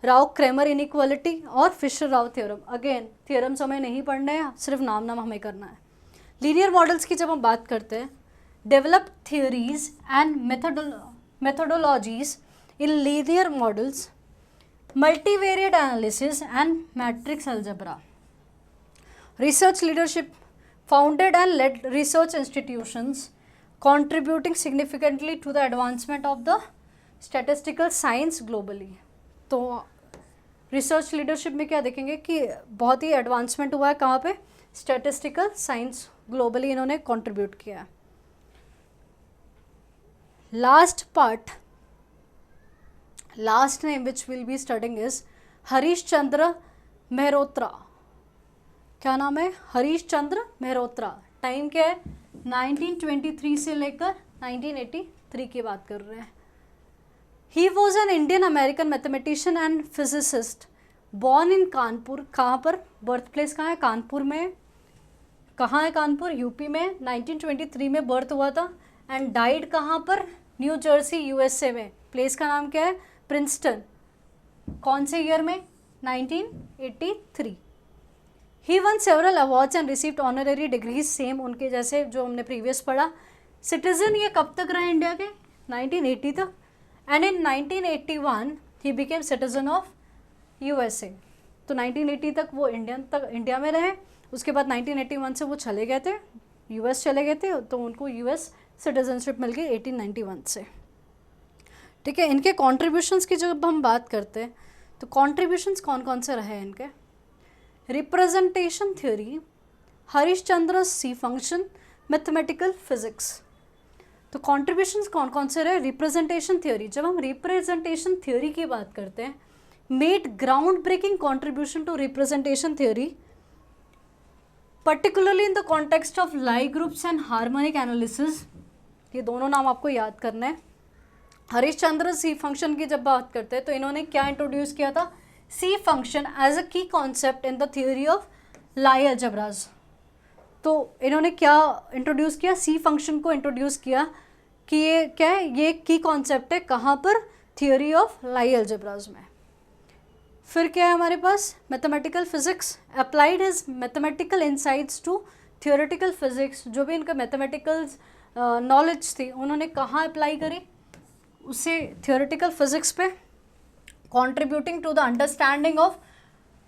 Rao Cramer inequality और Fisher Rao theorem. Again theorems हमें नहीं पढ़ने हैं, सिर्फ नाम हमें करना है. लीनियर मॉडल्स की जब हम बात करते हैं, develop theories and methodologies in linear models, multivariate analysis and matrix algebra. Research leadership founded and led research institutions contributing significantly to the advancement of the statistical science globally. तो रिसर्च लीडरशिप में क्या देखेंगे कि बहुत ही एडवांसमेंट हुआ है कहाँ पे, स्टैटिस्टिकल साइंस ग्लोबली इन्होंने कंट्रीब्यूट किया है. Last part, last name which will be studying is Harish Chandra Mehrotra. क्या नाम है? हरीश चंद्र मेहरोत्रा. टाइम क्या है? 1923 से लेकर 1983 की बात कर रहे हैं. He was an Indian American mathematician and physicist born in Kanpur. कहाँ पर? बर्थ प्लेस कहाँ है? कानपुर में. कहाँ है कानपुर? यूपी में. 1923 में बर्थ हुआ था एंड डाइड कहाँ पर? न्यू जर्सी यूएसए में. प्लेस का नाम क्या है? प्रिंसटन. कौन से ईयर में? 1983. He won several awards and received honorary degrees, same उनके जैसे जो हमने प्रीवियस पढ़ा. सिटीजन ये कब तक रहे इंडिया के? 1980 तक. And in 1981 he became citizen of USA. तो 1980 तक वो इंडिया में रहे. उसके बाद 1981 से वो चले गए थे, यूएस चले गए थे, तो उनको यूएस सिटीजनशिप मिल गई 1891 से. ठीक है. इनके कॉन्ट्रीब्यूशंस की जब हम बात करते हैं तो कॉन्ट्रीब्यूशंस कौन कौन से रहे हैं इनके? Representation theory, Harish Chandra C function, mathematical physics. तो कॉन्ट्रीब्यूशंस कौन कौन से रहे? Representation theory. जब हम रिप्रेजेंटेशन थ्योरी की बात करते हैं, made groundbreaking contribution to representation theory particularly in the context of Lie groups and harmonic analysis. ये दोनों नाम आपको याद करना है. हरीश चंद्र सी फंक्शन की जब बात करते हैं तो इन्होंने क्या इंट्रोड्यूस किया था? सी function as a key concept in the theory of Lie algebras. तो इन्होंने क्या इंट्रोड्यूस किया? सी फंक्शन को इंट्रोड्यूस किया कि ये क्या है? ये की कॉन्सेप्ट है. कहाँ पर? थ्योरी ऑफ लाई अलजेब्राज में. फिर क्या है हमारे पास? Mathematical physics. Applied his mathematical insights to theoretical physics. जो भी इनका मैथमेटिकल नॉलेज थी उन्होंने कहाँ अप्लाई करी? उसे थियोरेटिकल फिजिक्स पे. Contributing to the understanding of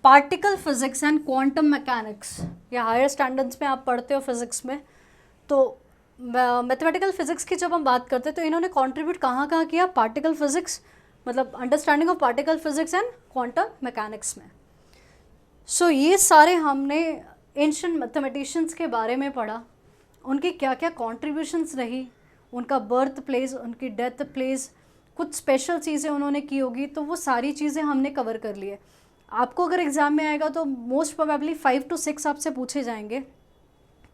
particle physics and quantum mechanics. या हायर स्टैंडर्ड्स में आप पढ़ते हो फिजिक्स में. तो मैथमेटिकल फिजिक्स की जब हम बात करते हैं तो इन्होंने कंट्रीब्यूट कहाँ कहाँ किया? पार्टिकल फिजिक्स, मतलब understanding of particle physics and quantum mechanics में. सो ये सारे हमने एंशिएंट मैथमेटिशियंस के बारे में पढ़ा. उनकी क्या क्या कॉन्ट्रीब्यूशंस रही, उनका बर्थ प्लेस, उनकी डेथ प्लेस, कुछ स्पेशल चीज़ें उन्होंने की होगी, तो वो सारी चीज़ें हमने कवर कर ली है. आपको अगर एग्ज़ाम में आएगा तो मोस्ट प्रोबेबली 5 to 6 आपसे पूछे जाएंगे.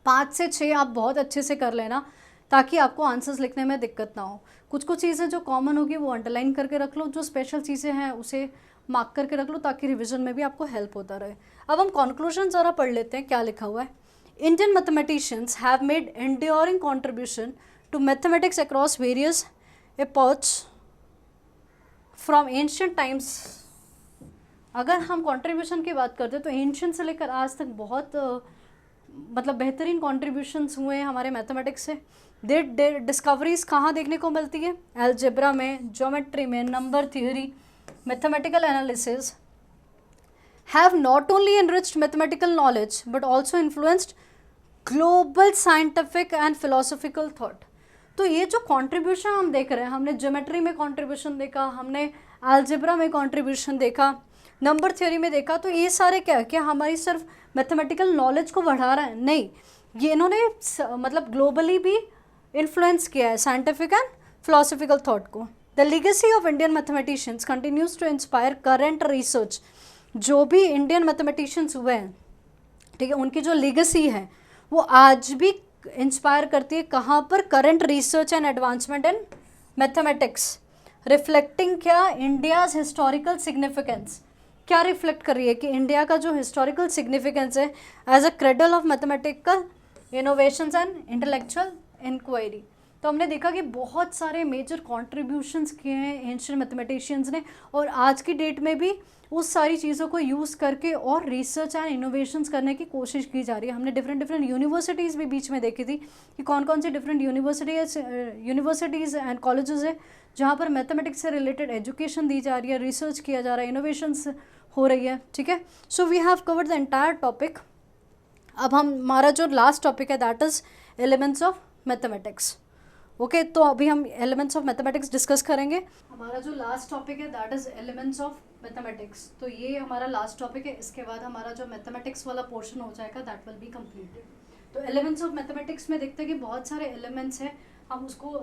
5 से 6 आप बहुत अच्छे से कर लेना ताकि आपको आंसर्स लिखने में दिक्कत ना हो. कुछ कुछ चीज़ें जो कॉमन होगी वो अंडरलाइन करके रख लो, जो स्पेशल चीज़ें हैं उसे मार्क करके रख लो ताकि रिविजन में भी आपको हेल्प होता रहे. अब हम कंक्लूजन ज़रा पढ़ लेते हैं क्या लिखा हुआ है. Indian mathematicians have made enduring contribution to mathematics across various epochs from ancient times. अगर हम कंट्रीब्यूशन की बात करते हैं तो एंशिएंट से लेकर आज तक बहुत मतलब बेहतरीन कॉन्ट्रीब्यूशंस हुए हैं हमारे मैथमेटिक्स से. दे डिस्कवरीज कहाँ देखने को मिलती है? अलजेब्रा में, ज्योमेट्री में, number theory, mathematical analysis. Have not only enriched mathematical knowledge but also influenced global scientific and philosophical thought. तो ये जो कंट्रीब्यूशन हम देख रहे हैं, हमने ज्योमेट्री में कंट्रीब्यूशन देखा, हमने अलजेब्रा में कंट्रीब्यूशन देखा, नंबर थ्योरी में देखा, तो ये सारे क्या हमारी सिर्फ मैथमेटिकल नॉलेज को बढ़ा रहा है? नहीं, ये इन्होंने मतलब ग्लोबली भी इन्फ्लुएंस किया है साइंटिफिक एंड फिलोसफिकल थॉट को. The legacy of Indian mathematicians continues to inspire current research. जो भी इंडियन मैथमेटिशियंस हुए हैं, ठीक है, उनकी जो लीगेसी है वो आज भी इंस्पायर करती है. कहाँ पर? Current research and advancement in mathematics. Reflecting क्या? India's historical significance. क्या रिफ्लेक्ट कर रही है कि इंडिया का जो हिस्टोरिकल सिग्निफिकेंस है as a cradle of mathematical innovations and intellectual inquiry. तो हमने देखा कि बहुत सारे मेजर कॉन्ट्रीब्यूशंस किए हैं एंशिएंट मैथमेटिशियंस ने, और आज की डेट में भी उस सारी चीज़ों को यूज़ करके और रिसर्च एंड इनोवेशंस करने की कोशिश की जा रही है. हमने डिफरेंट यूनिवर्सिटीज़ भी बीच में देखी थी कि कौन कौन सी डिफरेंट यूनिवर्सिटीज़ एंड कॉलेजेस है जहाँ पर मैथमेटिक्स से रिलेटेड एजुकेशन दी जा रही है, रिसर्च किया जा रहा है, इनोवेशंस हो रही है. ठीक है. So we have covered the entire topic. अब हमारा जो लास्ट टॉपिक है that is elements of mathematics. Okay, तो अभी हम एलिमेंट्स ऑफ मैथमेटिक्स डिस्कस करेंगे। हमारा जो लास्ट टॉपिक है that is elements of mathematics. तो ये हमारा लास्ट टॉपिक है, इसके बाद हमारा जो मैथमेटिक्स वाला पोर्शन हो जाएगा दैट विल बी कंप्लीटेड। तो एलिमेंट्स ऑफ मैथमेटिक्स में देखते हैं कि बहुत सारे एलिमेंट्स हैं, हम उसको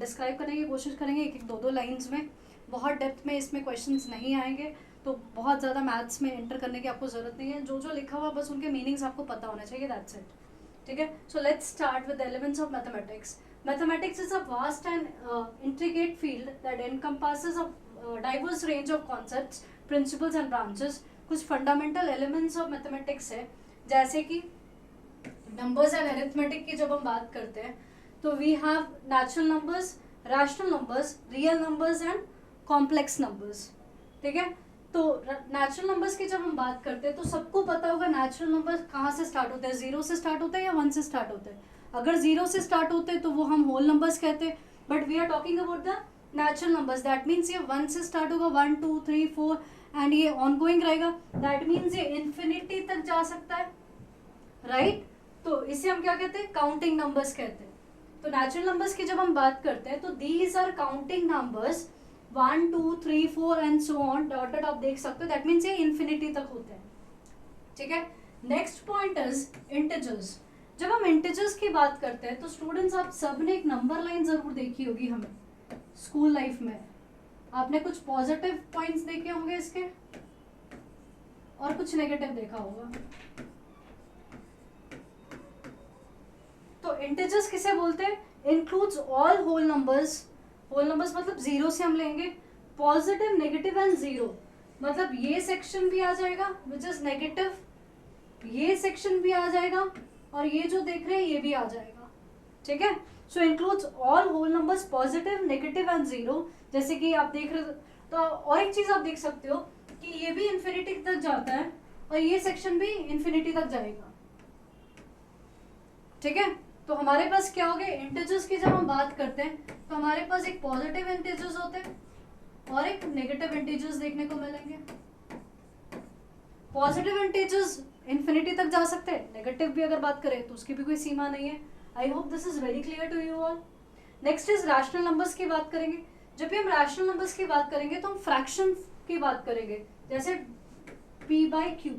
डिस्क्राइब करने की कोशिश करेंगे एक एक दो लाइन्स में। बहुत डेप्थ में इसमें क्वेश्चंस नहीं आएंगे, तो बहुत ज़्यादा मैथ्स में एंटर करने की आपको ज़रूरत नहीं है। जो जो लिखा हुआ बस उनके मीनिंग्स आपको पता होना चाहिए, दैट्स इट। ठीक है, so let's start with elements of mathematics. Mathematics is a vast and intricate field that encompasses a diverse range of concepts, principles and branches. कुछ fundamental elements of mathematics है, जैसे कि numbers and arithmetic की जब हम बात करते हैं तो we have natural numbers, rational numbers, real numbers and complex numbers। ठीक है, तो नेचुरल नंबर्स की जब हम बात करते हैं तो सबको पता होगा नेचुरल नंबर कहाँ से स्टार्ट होते हैं, 0 से स्टार्ट होते हैं या 1 से स्टार्ट होते हैं। अगर 0 से स्टार्ट होते हैं तो वो हम होल नंबर्स कहते हैं, but we are talking about the natural numbers. That means ये 1 से स्टार्ट होगा, 1 2 3 4 एंड ये ऑन गोइंग रहेगा। दैट मीन्स ये इन्फिनिटी तक जा सकता है, राइट। तो इसे हम क्या कहते हैं, काउंटिंग नंबर्स कहते हैं। तो नेचुरल नंबर्स की जब हम बात करते हैं तो these are counting numbers, 1 2 3 4 and so on, dotted आप देख सकते हो। दैट मीन्स ये इन्फिनिटी तक होते हैं। ठीक है, नेक्स्ट पॉइंट इज इंटीजर्स। जब हम इंटीजर्स की बात करते हैं तो स्टूडेंट्स आप सब ने एक नंबर लाइन जरूर देखी होगी हमें स्कूल लाइफ में। आपने कुछ पॉजिटिव पॉइंट्स देखे होंगे इसके और कुछ नेगेटिव देखा होगा। तो इंटीजर्स किसे बोलते हैं, includes all whole numbers. Whole numbers मतलब 0 से हम लेंगे, पॉजिटिव, नेगेटिव एंड 0। मतलब ये सेक्शन भी आ जाएगा विच इज नेगेटिव, ये सेक्शन भी आ जाएगा और ये जो देख रहे हैं ये भी आ जाएगा। ठीक है, so includes all whole numbers, positive, negative and 0। जैसे कि आप देख रहे हो, तो और एक चीज आप देख सकते हो कि ये भी इन्फिनिटी तक जाता है और ये सेक्शन भी इन्फिनिटी तक जाएगा। ठीक है, तो हमारे पास क्या हो गए, इंटीजर्स की जब हम बात करते हैं तो हमारे पास एक पॉजिटिव इंटीजर्स होते हैं और एक नेगेटिव इंटीजर्स देखने को मिलेंगे। पॉजिटिव इंटीजर्स इन्फिनिटी तक जा सकते हैं, नेगेटिव भी अगर बात करें तो उसकी भी कोई सीमा नहीं है। I hope this is very clear to you all. Next is rational numbers की बात करेंगे। जब भी हम रैशनल नंबर्स की बात करेंगे तो हम फ्रैक्शन की बात करेंगे, जैसे p/q।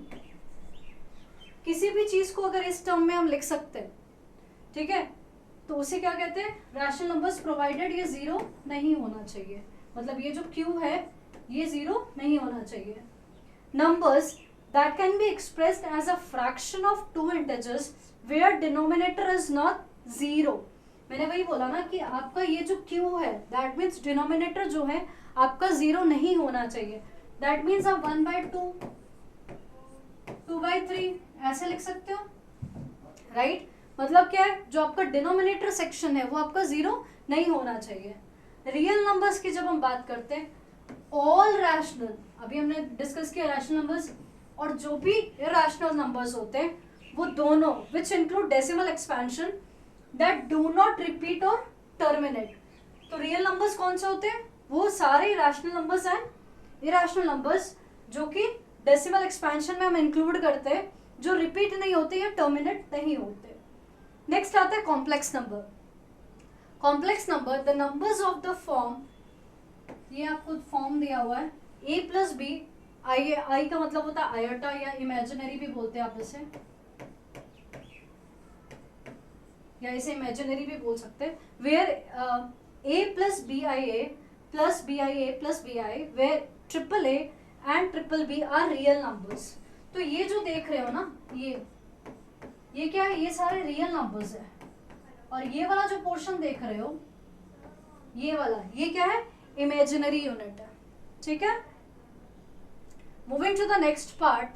किसी भी चीज को अगर इस टर्म में हम लिख सकते हैं, ठीक है, तो उसे क्या कहते हैं, रैशनल नंबर्स, प्रोवाइडेड ये 0 नहीं होना चाहिए। मतलब ये जो q है ये 0 नहीं होना चाहिए। Numbers that can be expressed as a fraction of two integers where denominator is not 0। मैंने वही बोला ना कि आपका ये जो q है that means denominator जो है आपका 0 नहीं होना चाहिए। that means आप 1/2, 2/3 ऐसे लिख सकते हो, राइट। मतलब क्या है, जो आपका डिनोमिनेटर सेक्शन है वो आपका 0 नहीं होना चाहिए। रियल नंबर्स की जब हम बात करते हैं, ऑल रैशनल, अभी हमने डिस्कस किया रैशनल नंबर्स, और जो भी इरैशनल नंबर्स होते हैं वो दोनों which include decimal expansion that do not repeat और टर्मिनेट। तो रियल नंबर्स कौन से होते हैं, वो सारे irrational numbers and irrational numbers जो कि डेसिमल एक्सपेंशन में हम इंक्लूड करते हैं, जो रिपीट नहीं होते या टर्मिनेट नहीं होते। नेक्स्ट आता है complex number. Complex number, the numbers of the form, ये आपको फॉर्म दिया हुआ है a+b, आई का मतलब होता है आयोटा या इमेजिनरी भी बोलते हैं आप इसे, या इसे इमेजिनरी भी बोल सकते हैं। Where a+bia plus bia plus bi, where triple a and triple b are real numbers। तो ये जो देख रहे हो ना, ये क्या है, ये सारे रियल नंबर्स है। और ये वाला जो पोर्शन देख रहे हो, ये वाला, ये क्या है, इमेजिनरी यूनिट है। ठीक है, moving to the next part,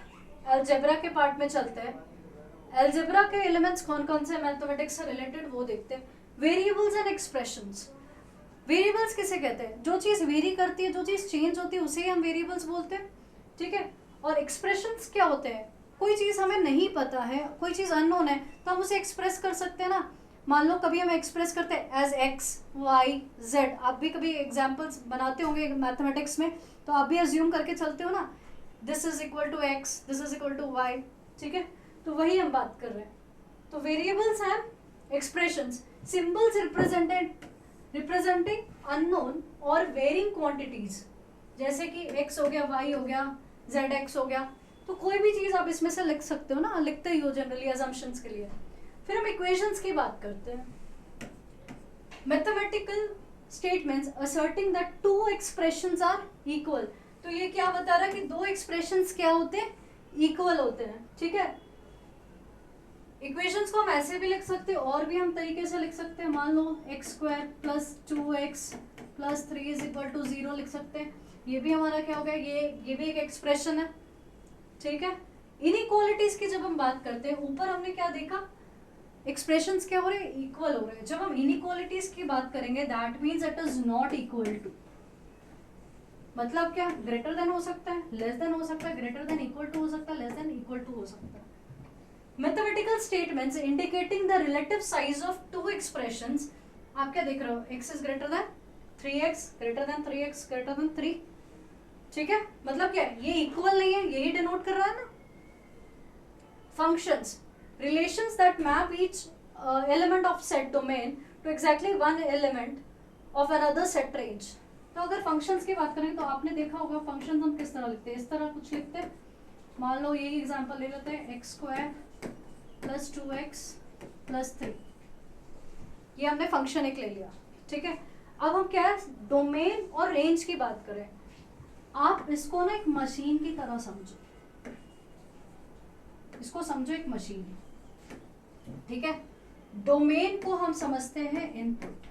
algebra के पार्ट में चलते हैं। अलजेब्रा के एलिमेंट्स कौन कौन से मैथमेटिक्स से रिलेटेड वो देखते हैं। Variables and expressions. वेरिएबल्स किसे कहते हैं, जो चीज़ वेरी करती है, जो चीज़ चेंज होती है, उसे ही हम वेरिएबल्स बोलते हैं। ठीक है, और एक्सप्रेशंस क्या होते हैं, कोई चीज़ हमें नहीं पता है, कोई चीज़ अननोन है, तो हम उसे एक्सप्रेस कर सकते हैं ना। मान लो कभी हम एक्सप्रेस करते हैं एज x, y, z। आप भी कभी एग्जाम्पल्स बनाते होंगे मैथमेटिक्स में, तो आप भी अज्यूम करके चलते हो ना, this is equal to x, this is equal to y। ठीक है, तो वही हम बात कर रहे हैं। तो वेरिएबल्स हैं एक्सप्रेशंस, सिंबल्स रिप्रेजेंटिंग अननोन और वेरिंग क्वांटिटीज, जैसे कि x हो गया, y हो गया, zx हो गया। तो कोई भी चीज़ आप इसमें से लिख सकते हो ना, लिखते ही हो जनरली अजम्पशंस के लिए। फिर हम इक्वेशंस की बात करते हैं। Mathematical statements asserting that two expressions are equal. तो ये क्या बता रहा है कि दो एक्सप्रेशंस क्या होते हैं, इक्वल होते हैं। ठीक है, इक्वेशंस को हम ऐसे भी लिख सकते हैं और भी हम तरीके से लिख सकते हैं। मान लो x square plus 2x plus 3 is equal to 0 लिख सकते हैं। ये भी हमारा क्या हो गया, ये भी एक एक्सप्रेशन है। ठीक है, इनइक्वालिटीज की जब हम बात करते हैं, ऊपर हमने क्या देखा, एक्सप्रेशंस क्या हो रहे हैं, इक्वल हो रहे हैं। जब हम इनइक्वालिटीज की बात करेंगे that means it is not equal to, मतलब क्या, ग्रेटर देन हो सकता है, लेस देन हो सकता है, ग्रेटर देन इक्वल टू हो सकता है, लेस देन इक्वल टू हो सकता है। Mathematical statements indicating the relative size of two expressions, आप क्या देख रहे हो, x is greater than 3x, greater than 3x, greater than 3। ठीक है, मतलब क्या है, ये इक्वल नहीं है, यही डिनोट कर रहा है ना। Functions, relations that map each element of set domain to exactly one element of another set range। तो अगर फंक्शंस की बात करें तो आपने देखा होगा फंक्शंस हम किस तरह लिखते हैं, इस तरह कुछ लिखते हैं। मान लो यही एग्जांपल ले लेते हैं, x square plus 2x plus 3, ये हमने फंक्शन एक ले लिया। ठीक है, अब हम क्या है, डोमेन और रेंज की बात करें। आप इसको ना एक मशीन की तरह समझो, इसको समझो एक मशीन। ठीक है, डोमेन को हम समझते हैं इनपुट,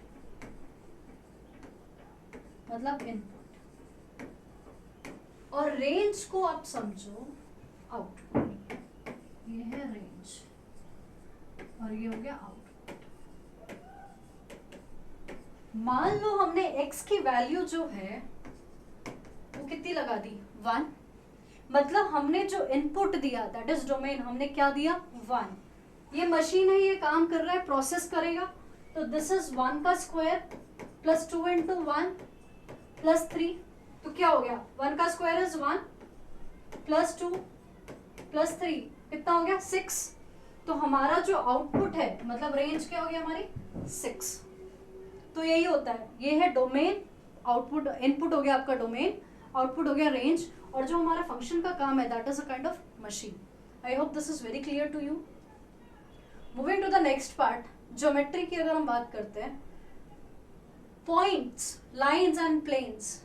मतलब इनपुट, और रेंज को आप समझो आउटपुट। ये है रेंज और ये हो गया आउटपुट। मान लो हमने x की वैल्यू जो है वो कितनी लगा दी, 1, मतलब हमने जो इनपुट दिया दैट इज डोमेन, हमने क्या दिया, 1। ये मशीन है, ये काम कर रहा है, प्रोसेस करेगा। तो दिस इज 1 का स्क्वायर प्लस 2 इंटू 1 प्लस 3, तो क्या हो गया, 1 का स्क्वायर इज 1 प्लस 2 प्लस 3, कितना हो गया, 6। तो हमारा जो आउटपुट है, मतलब रेंज क्या हो गया हमारी, 6। तो यही होता है, ये है डोमेन, आउटपुट, इनपुट हो गया आपका डोमेन, आउटपुट हो गया रेंज, और जो हमारा फंक्शन का काम है that is a kind of machine. I hope this is very clear to you. Moving to the next part, geometry की अगर हम बात करते हैं, पॉइंट्स, लाइंस एंड प्लेन्स।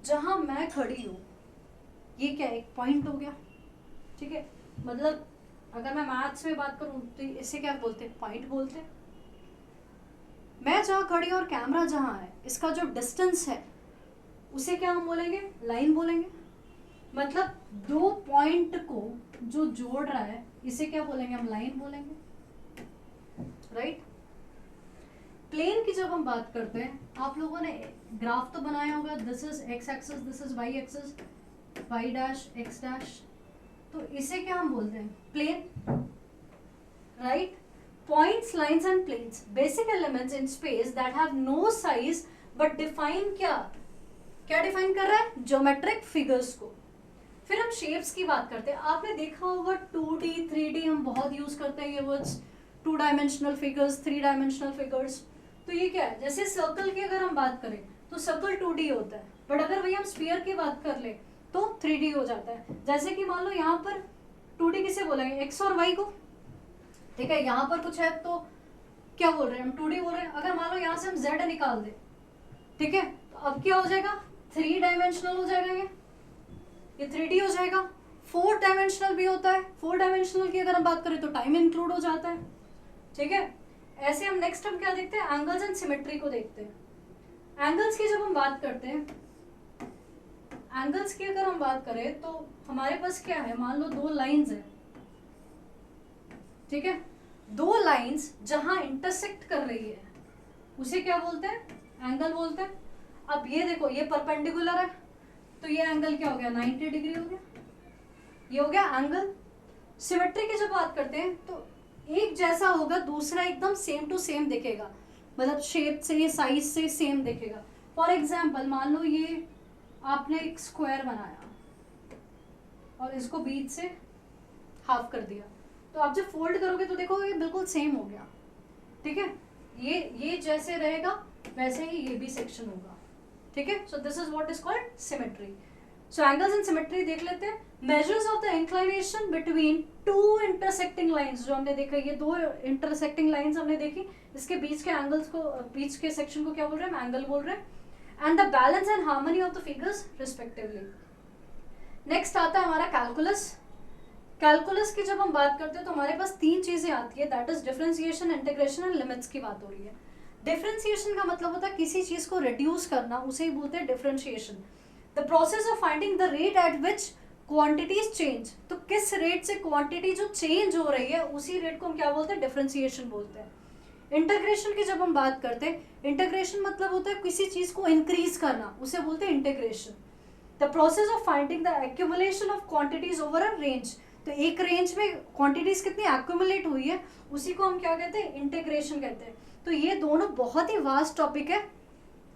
जहां मैं खड़ी हूं, ये क्या एक पॉइंट हो गया। ठीक है, मतलब अगर मैं मैथ्स में बात करूं तो इसे क्या बोलते हैं, पॉइंट बोलते हैं। मैं जहां खड़ी हूं और कैमरा जहां है, इसका जो डिस्टेंस है उसे क्या हम बोलेंगे, लाइन बोलेंगे। मतलब दो पॉइंट को जो जोड़ रहा है इसे क्या बोलेंगे, हम लाइन बोलेंगे, राइट। प्लेन की जब हम बात करते हैं, आप लोगों ने ग्राफ तो बनाया होगा, this is x axis, this is y axis, y dash x dash, तो इसे क्या हम बोलते हैं, plane, right. Points, lines and planes, basic elements in space that have no size but define क्या डिफाइन कर रहा है, ज्योमेट्रिक फिगर्स को। फिर हम शेप्स की बात करते हैं। आपने देखा होगा 2D 3D हम बहुत यूज करते हैं ये words, 2 dimensional figures, 3 dimensional figures. तो ये क्या है, जैसे सर्कल की अगर हम बात करें तो सर्कल 2D होता है, बट अगर वही हम स्फीयर की बात कर ले तो 3D हो जाता है। जैसे कि मान लो यहाँ पर 2D किसे बोलेंगे, एक्स और वाई को। ठीक है, यहाँ पर कुछ है तो क्या बोल रहे हैं हम, 2D बोल रहे हैं। अगर मान लो यहाँ से हम z निकाल दे, ठीक है, तो अब क्या हो जाएगा, 3 डायमेंशनल हो जाएगा, ये 3D हो जाएगा। 4 डायमेंशनल भी होता है, 4 डायमेंशनल की अगर हम बात करें तो टाइम इंक्लूड हो जाता है। ठीक है, ऐसे हम नेक्स्ट हम क्या देखते हैं, एंगल्स एंड सिमेट्री को देखते हैं। एंगल्स की जब हम बात करते हैं, एंगल्स की अगर हम बात करें तो हमारे पास क्या है, मान लो 2 लाइंस है। ठीक है, 2 लाइंस जहां इंटरसेक्ट कर रही है उसे क्या बोलते हैं, एंगल बोलते हैं। अब ये देखो, ये परपेंडिकुलर है तो ये एंगल क्या हो गया, 90 डिग्री हो गया, ये हो गया एंगल। सिमेट्री की जब बात करते हैं तो एक जैसा होगा, दूसरा एकदम सेम टू सेम दिखेगा, मतलब शेप से, ये साइज से सेम दिखेगा। फॉर एग्जाम्पल मान लो ये आपने एक स्क्वायर बनाया और इसको बीच से हाफ कर दिया, तो आप जब फोल्ड करोगे तो देखो ये बिल्कुल सेम हो गया, ठीक है। ये जैसे रहेगा वैसे ही ये भी सेक्शन होगा, ठीक है। सो this is what is called symmetry. So angles in symmetry देख लेते हैं। Measures of the inclination between two intersecting lines, जो हमने देखा ये दो इंटरसेक्टिंग लाइंस हमने देखी, इसके बीच के एंगल्स को, बीच के सेक्शन को क्या बोल रहे हैं, एंगल बोल रहे हैं। And the balance and harmony of the figures respectively. Next आता है हमारा कैलकुलस। कैलकुलस की जब हम बात करते हैं तो हमारे पास तीन चीजें आती है, that is differentiation, integration and limits की बात हो रही है। डिफरेंशिएशन का मतलब होता है किसी चीज को रिड्यूस करना, उसे ही बोलते हैं differentiation. The process of finding the rate at which quantities change, तो किस रेट से क्वांटिटी जो चेंज हो रही है उसी रेट को हम क्या बोलते हैं, डिफरेंशिएशन बोलते हैं। इंटीग्रेशन की जब हम बात करते हैं, इंटीग्रेशन मतलब होता है किसी चीज को इंक्रीज करना, उसे बोलते हैं integration. The process of finding the accumulation of quantities over a range, तो एक रेंज में क्वांटिटीज कितनी एक्यूमुलेट हुई है उसी को हम क्या कहते हैं, इंटीग्रेशन कहते हैं। तो ये दोनों बहुत ही वास्ट टॉपिक है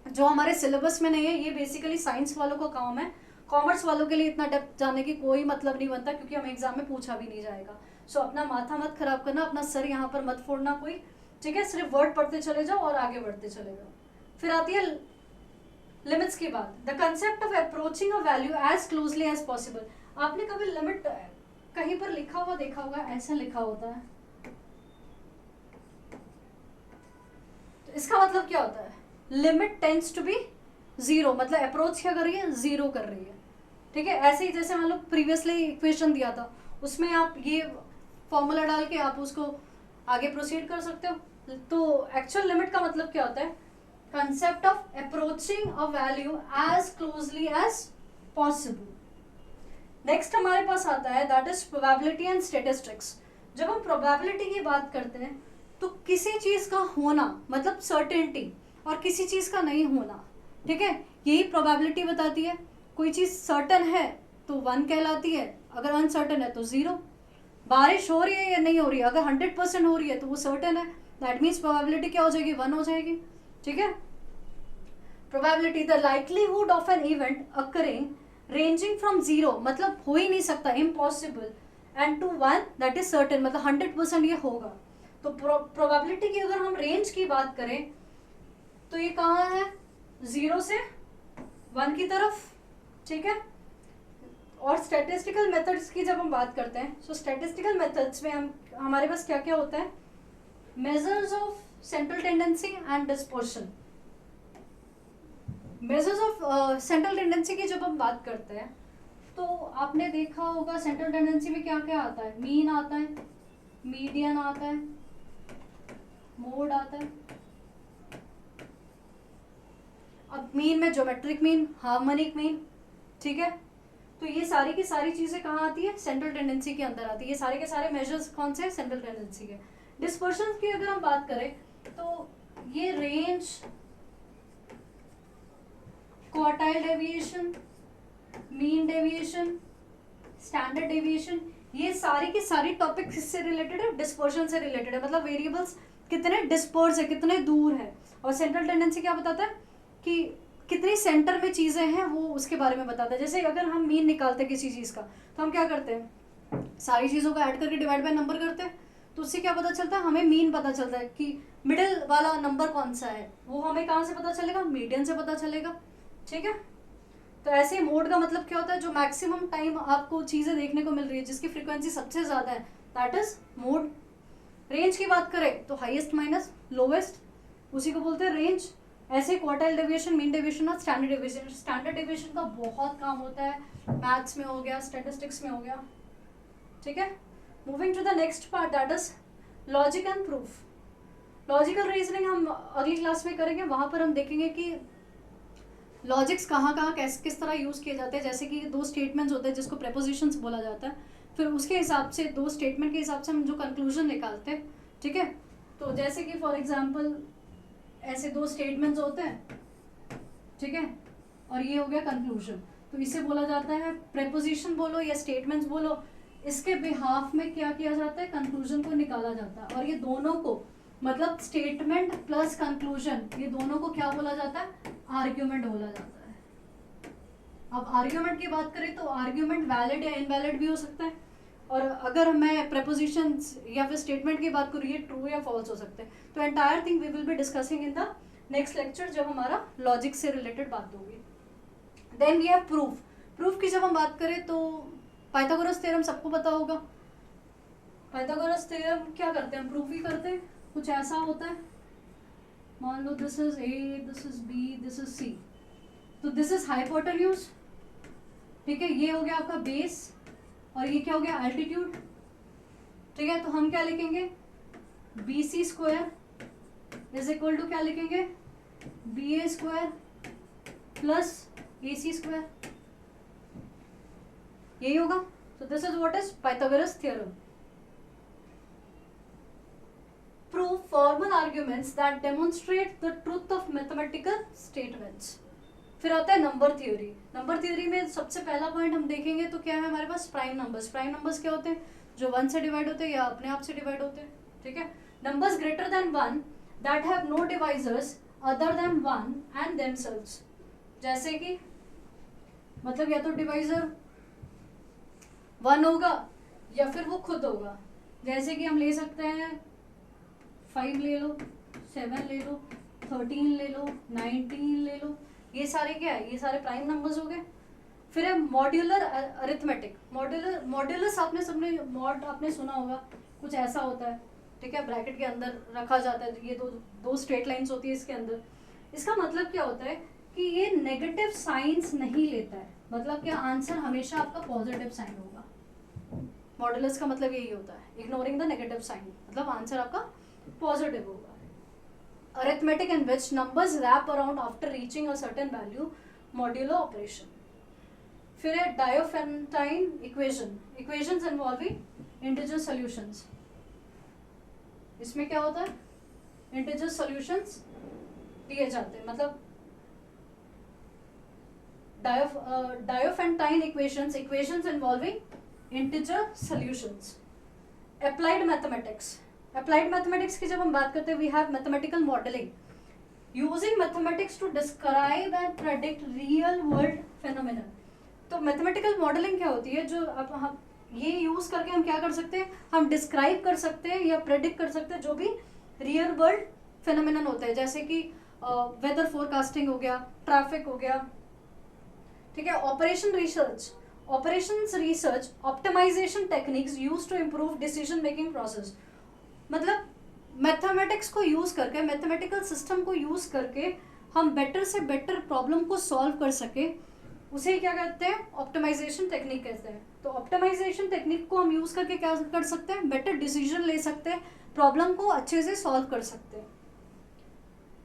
जो हमारे सिलेबस में नहीं है, ये बेसिकली साइंस वालों का काम है। कॉमर्स वालों के लिए इतना डेप्थ जाने की कोई मतलब नहीं बनता, क्योंकि हमें एग्जाम में पूछा भी नहीं जाएगा। सो अपना माथा मत खराब करना, अपना सर यहाँ पर मत फोड़ना कोई, ठीक है। सिर्फ वर्ड पढ़ते चले जाओ और आगे बढ़ते चले जाओ। फिर आती है लिमिट्स की बात। The concept of approaching a value as closely as possible. आपने कभी लिमिट कहीं पर लिखा हुआ देखा होगा, ऐसा लिखा होता है, तो इसका मतलब क्या होता है, limit tends to be zero, मतलब अप्रोच क्या कर रही है, जीरो कर रही है, ठीक है। ऐसे ही जैसे हम लोग प्रीवियसली इक्वेशन दिया था, उसमें आप ये फॉर्मूला डाल के आप उसको आगे प्रोसीड कर सकते हो। तो एक्चुअल लिमिट का मतलब क्या होता है, concept of approaching a value as closely as possible. Next हमारे पास आता है that is probability and statistics. जब हम प्रोबेबिलिटी की बात करते हैं तो किसी चीज का होना मतलब सर्टेनिटी, और किसी चीज का नहीं होना, ठीक है, यही प्रोबेबिलिटी बताती है। कोई चीज सर्टन है तो 1 कहलाती है, अगर अनसर्टन है तो 0। बारिश हो रही है या नहीं हो रही है, अगर 100% हो रही है तो वो सर्टन है, दैट मीन्स प्रोबेबिलिटी क्या हो जाएगी, 1 हो जाएगी, ठीक है। Probability the likelihood of an event occurring ranging from 0, मतलब हो ही नहीं सकता, impossible, and to 1 that is certain, मतलब 100% ये होगा। तो प्रोबेबिलिटी की अगर हम रेंज की बात करें तो ये कहाँ है, 0 से 1 की तरफ, ठीक है। और स्टैटिस्टिकल मेथड्स की जब हम बात करते हैं, सो स्टैटिस्टिकल मेथड्स में हमारे पास क्या क्या होता है, measures of central tendency and dispersion. Measures of central tendency की जब हम बात करते हैं तो आपने देखा होगा सेंट्रल टेंडेंसी में क्या क्या आता है, मीन आता है, मीडियन आता है, मोड आता है। अब मीन में ज्योमेट्रिक मीन, हार्मोनिक मीन, ठीक है। तो ये सारी की सारी चीजें कहाँ आती है, सेंट्रल टेंडेंसी के अंदर आती है। ये सारे के सारे मेजर्स कौन से हैं, सेंट्रल टेंडेंसी के। डिस्पर्शन की अगर हम बात करें तो ये range, quartile deviation, mean deviation, standard deviation, ये सारी की सारी टॉपिक किससे रिलेटेड है, डिस्पर्शन से रिलेटेड है। मतलब वेरिएबल्स कितने डिस्पर्स है, कितने दूर है। और सेंट्रल टेंडेंसी क्या बताता है कि कितनी सेंटर में चीजें हैं, वो उसके बारे में बताता है। जैसे अगर हम मीन निकालते हैं किसी चीज का तो हम क्या करते हैं, सारी चीजों को ऐड करके डिवाइड बाय नंबर करते हैं, तो उससे क्या पता चलता है, हमें मीन पता चलता है कि मिडिल वाला नंबर कौन सा है। वो हमें कहाँ से पता चलेगा, मीडियन से पता चलेगा, ठीक है। तो ऐसे मोड का मतलब क्या होता है, जो मैक्सिमम टाइम आपको चीजें देखने को मिल रही है, जिसकी फ्रीक्वेंसी सबसे ज्यादा है, दैट इज मोड। रेंज की बात करें तो हाईएस्ट माइनस लोवेस्ट, उसी को बोलते हैं रेंज। ऐसे क्वार्टाइल डेविएशन, मीन डेविएशन और स्टैंडर्ड डेविएशन। स्टैंडर्ड डेविएशन का बहुत काम होता है, मैथ्स में हो गया, स्टैटिस्टिक्स में हो गया, ठीक है। Moving to the next part that is logic and proof. Logical reasoning हम अगली क्लास में करेंगे, वहां पर हम देखेंगे कि लॉजिक्स कहाँ कहाँ किस तरह यूज़ किए जाते हैं। जैसे कि दो स्टेटमेंट्स होते हैं जिसको प्रेपोजिशंस बोला जाता है, फिर उसके हिसाब से दो स्टेटमेंट के हिसाब से हम जो कंक्लूजन निकालते हैं, ठीक है। तो जैसे कि फॉर एग्जांपल ऐसे दो स्टेटमेंट्स होते हैं, ठीक है, और ये हो गया कंक्लूजन, तो इसे बोला जाता है प्रेपोजिशन बोलो या स्टेटमेंट्स बोलो। इसके बिहाफ में क्या किया जाता है, कंक्लूजन को निकाला जाता है। और ये दोनों को मतलब स्टेटमेंट प्लस कंक्लूजन, ये दोनों को क्या बोला जाता है, आर्ग्यूमेंट बोला जाता है। अब आर्ग्यूमेंट की बात करें तो आर्ग्यूमेंट वैलिड या इनवैलिड भी हो सकता है, और अगर मैं prepositions या फिर statement की बात करूँ, ये ट्रू या फॉल्स हो सकते हैं. तो entire thing we will be discussing in the next lecture जब हमारा लॉजिक से रिलेटेड बात होगी. Then we have proof. Proof की जब हम बात करें तो पाइथागोरस थ्योरम सबको पता होगा. पाइथागोरस थ्योरम क्या करते हैं, हम प्रूफ ही करते हैं. कुछ ऐसा होता है, मान लो this is A, this is B, this is C, तो दिस इज हाइपोटेन्यूज. ठीक है, ये हो गया आपका बेस और ये क्या हो गया, एल्टीट्यूड. ठीक है, तो हम क्या लिखेंगे, B C square is equal to क्या लिखेंगे, B A square plus A C square. यही होगा. So this is what is Pythagoras theorem. Prove formal arguments that demonstrate the truth of mathematical statements. फिर आता है नंबर थ्योरी. नंबर थ्योरी में सबसे पहला पॉइंट हम देखेंगे तो क्या है हमारे पास, प्राइम नंबर्स. प्राइम नंबर्स क्या होते हैं, जो 1 से डिवाइड होते हैं या अपने आप से डिवाइड होते हैं. ठीक है, numbers greater than 1 that have no divisors other than 1 and themselves. जैसे कि मतलब या तो डिवाइजर 1 होगा या फिर वो खुद होगा. जैसे कि हम ले सकते हैं 5 ले लो, 7 ले लो, 13 ले लो, 19 ले लो. ये सारे क्या है, ये सारे प्राइम नंबर्स हो गए. फिर है मॉड्यूलर अरिथमेटिक. मॉड्यूलस आपने सबने मॉड आपने सुना होगा, कुछ ऐसा होता है. ठीक है, ब्रैकेट के अंदर रखा जाता है. ये दो स्ट्रेट लाइंस होती है इसके अंदर. इसका मतलब क्या होता है कि ये नेगेटिव साइंस नहीं लेता है. मतलब क्या, आंसर हमेशा आपका पॉजिटिव साइन होगा. मॉड्यूलस का मतलब यही होता है, इग्नोरिंग द नेगेटिव साइन, मतलब आंसर आपका पॉजिटिव होगा. Arithmetic in which numbers wrap around after reaching a certain value, modulo operation. फिर है Diophantine equation, equations involving integer solutions. इसमें क्या होता है, इंटीजर सॉल्यूशंस दिए जाते हैं. मतलब Diophantine equations, equations involving integer solutions. Applied mathematics. Applied mathematics की जब हम बात करते हैं, we have mathematical modelling. Using mathematics to describe and predict real world phenomena. तो मैथमेटिकल मॉडलिंग क्या होती है, जो अब हम ये यूज करके हम क्या कर सकते हैं, हम डिस्क्राइब कर सकते हैं या प्रेडिक्ट कर सकते हैं जो भी रियल वर्ल्ड फेनोमेनन होते हैं. जैसे कि वेदर फोरकास्टिंग हो गया, ट्रैफिक हो गया. ठीक है, operation research. Operations research optimisation techniques use to improve decision making process. मतलब मैथमेटिक्स को यूज करके, मैथमेटिकल सिस्टम को यूज करके हम बेटर से बेटर प्रॉब्लम को सॉल्व कर सके, उसे क्या कहते हैं, ऑप्टिमाइजेशन टेक्निक कहते हैं. तो ऑप्टिमाइजेशन टेक्निक को हम यूज करके क्या कर सकते हैं, बेटर डिसीजन ले सकते हैं, प्रॉब्लम को अच्छे से सॉल्व कर सकते हैं.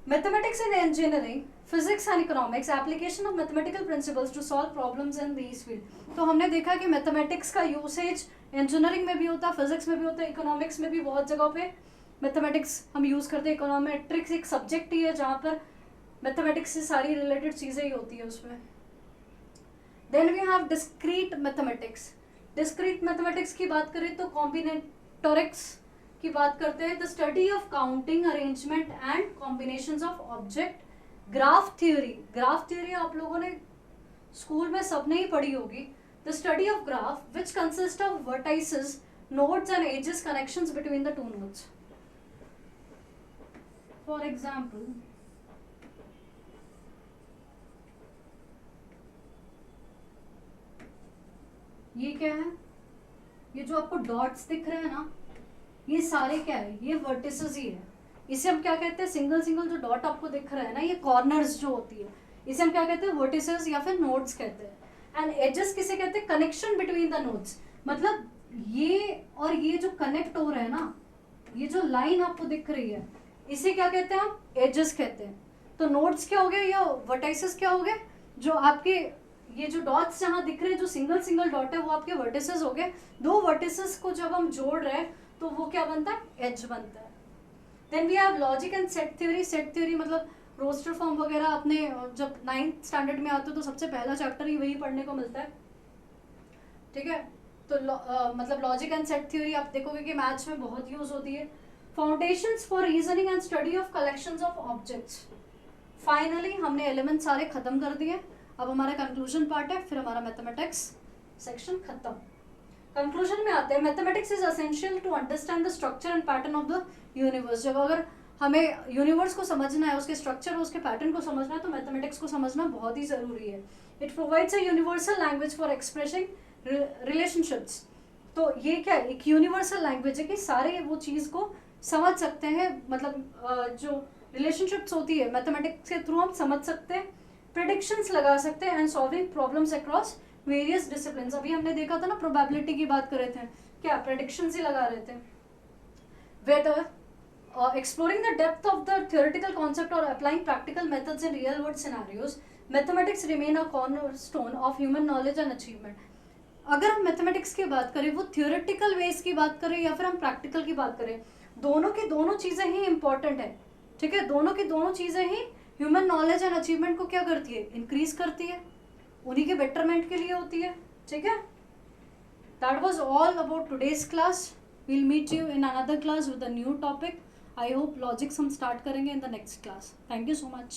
Mathematics in engineering, physics and economics, application of mathematical principles to solve problems in these field. तो हमने देखा कि मैथमेटिक्स का यूसेज इंजीनियरिंग में भी होता है, फिजिक्स में भी होता है, इकोनॉमिक्स में भी बहुत जगह पे मैथमेटिक्स हम यूज़ करते हैं. इकोनॉमेट्रिक्स एक सब्जेक्ट ही है जहाँ पर मैथमेटिक्स से सारी रिलेटेड चीज़ें ही होती है उसमें. Then we have discrete mathematics. Discrete mathematics की बात करें तो कॉम्बिनेटोरिक्स की बात करते हैं. The study of counting, arrangement and combinations of object. Graph theory. Graph theory आप लोगों ने स्कूल में सबने ही पढ़ी होगी. The study of graph, which consists of vertices, nodes and edges connections between the two nodes. For example, ये क्या है, ये जो आपको डॉट्स दिख रहे हैं ना, ये सारे क्या है, ये वर्टिसेस ही है. इसे हम क्या कहते हैं, सिंगल सिंगल जो डॉट आपको दिख रहा है ना, ये कॉर्नर्स जो होती है, इसे हम क्या कहते हैं, वर्टिसेस या फिर नोड्स कहते हैं. एंड एजेस किसे कहते हैं, कनेक्शन बिटवीन द नोड्स. मतलब ये और ये जो कनेक्ट हो रहे हैं ना, ये जो लाइन आपको दिख रही है, इसे क्या कहते हैं, हम एजेस कहते हैं. तो नोड्स क्या हो गए या वर्टिसेस क्या हो गए, जो आपके ये जो डॉट्स जहाँ दिख रहे हैं, जो सिंगल सिंगल डॉट है, वो आपके वर्टिसेस हो गए. दो वर्टिसेस को जब हम जोड़ रहे हैं तो वो क्या बनता है, एज बनता है. Then we have logic and set theory. Set theory मतलब रोस्टर फॉर्म वगैरह आपने जब 9th स्टैंडर्ड में आते हो तो सबसे पहला चैप्टर ही वही पढ़ने को मिलता है. ठीक है, तो मतलब लॉजिक एंड सेट थ्योरी आप देखोगे कि मैथ्स में बहुत यूज होती है. Foundations for reasoning and study of collections of objects. Finally हमने एलिमेंट सारे खत्म कर दिए. अब हमारा कंक्लूजन पार्ट है, फिर हमारा मैथमेटिक्स सेक्शन खत्म. कंक्लूजन में आते हैं, mathematics is essential to understand the structure and pattern of the universe. जब अगर हमें यूनिवर्स को समझना है, उसके स्ट्रक्चर, उसके पैटर्न को समझना है, तो मैथमेटिक्स को समझना बहुत ही ज़रूरी है। It provides a universal language for expressing relationships. तो ये क्या है, एक यूनिवर्सल लैंग्वेज है कि सारे वो चीज़ को समझ सकते हैं, मतलब जो रिलेशनशिप्स होती है मैथमेटिक्स के थ्रू हम समझ सकते हैं, प्रेडिक्शंस लगा सकते हैं and solving problems across various discipline. अभी हमने देखा था ना, प्रोबेबिलिटी की बात कर रहे थे, क्या प्रेडिक्शंस ही लगा रहे थे। Whether exploring the depth of the theoretical concept or applying practical methods in real world scenarios, mathematics remain a cornerstone of human knowledge and achievement. अगर हम मैथमेटिक्स की बात करें, वो थियोरेटिकल वेज की बात करें या फिर हम प्रैक्टिकल की बात करें, दोनों की दोनों चीज़ें ही इंपॉर्टेंट है, ठीक है। दोनों की दोनों चीज़ें ही ह्यूमन नॉलेज एंड अचीवमेंट को क्या करती है, इंक्रीज करती है, उन्हीं के बेटरमेंट के लिए होती है, ठीक है। That was all about today's class. We'll meet you in another class with a new topic. I hope logics हम स्टार्ट करेंगे in the next class. Thank you so much.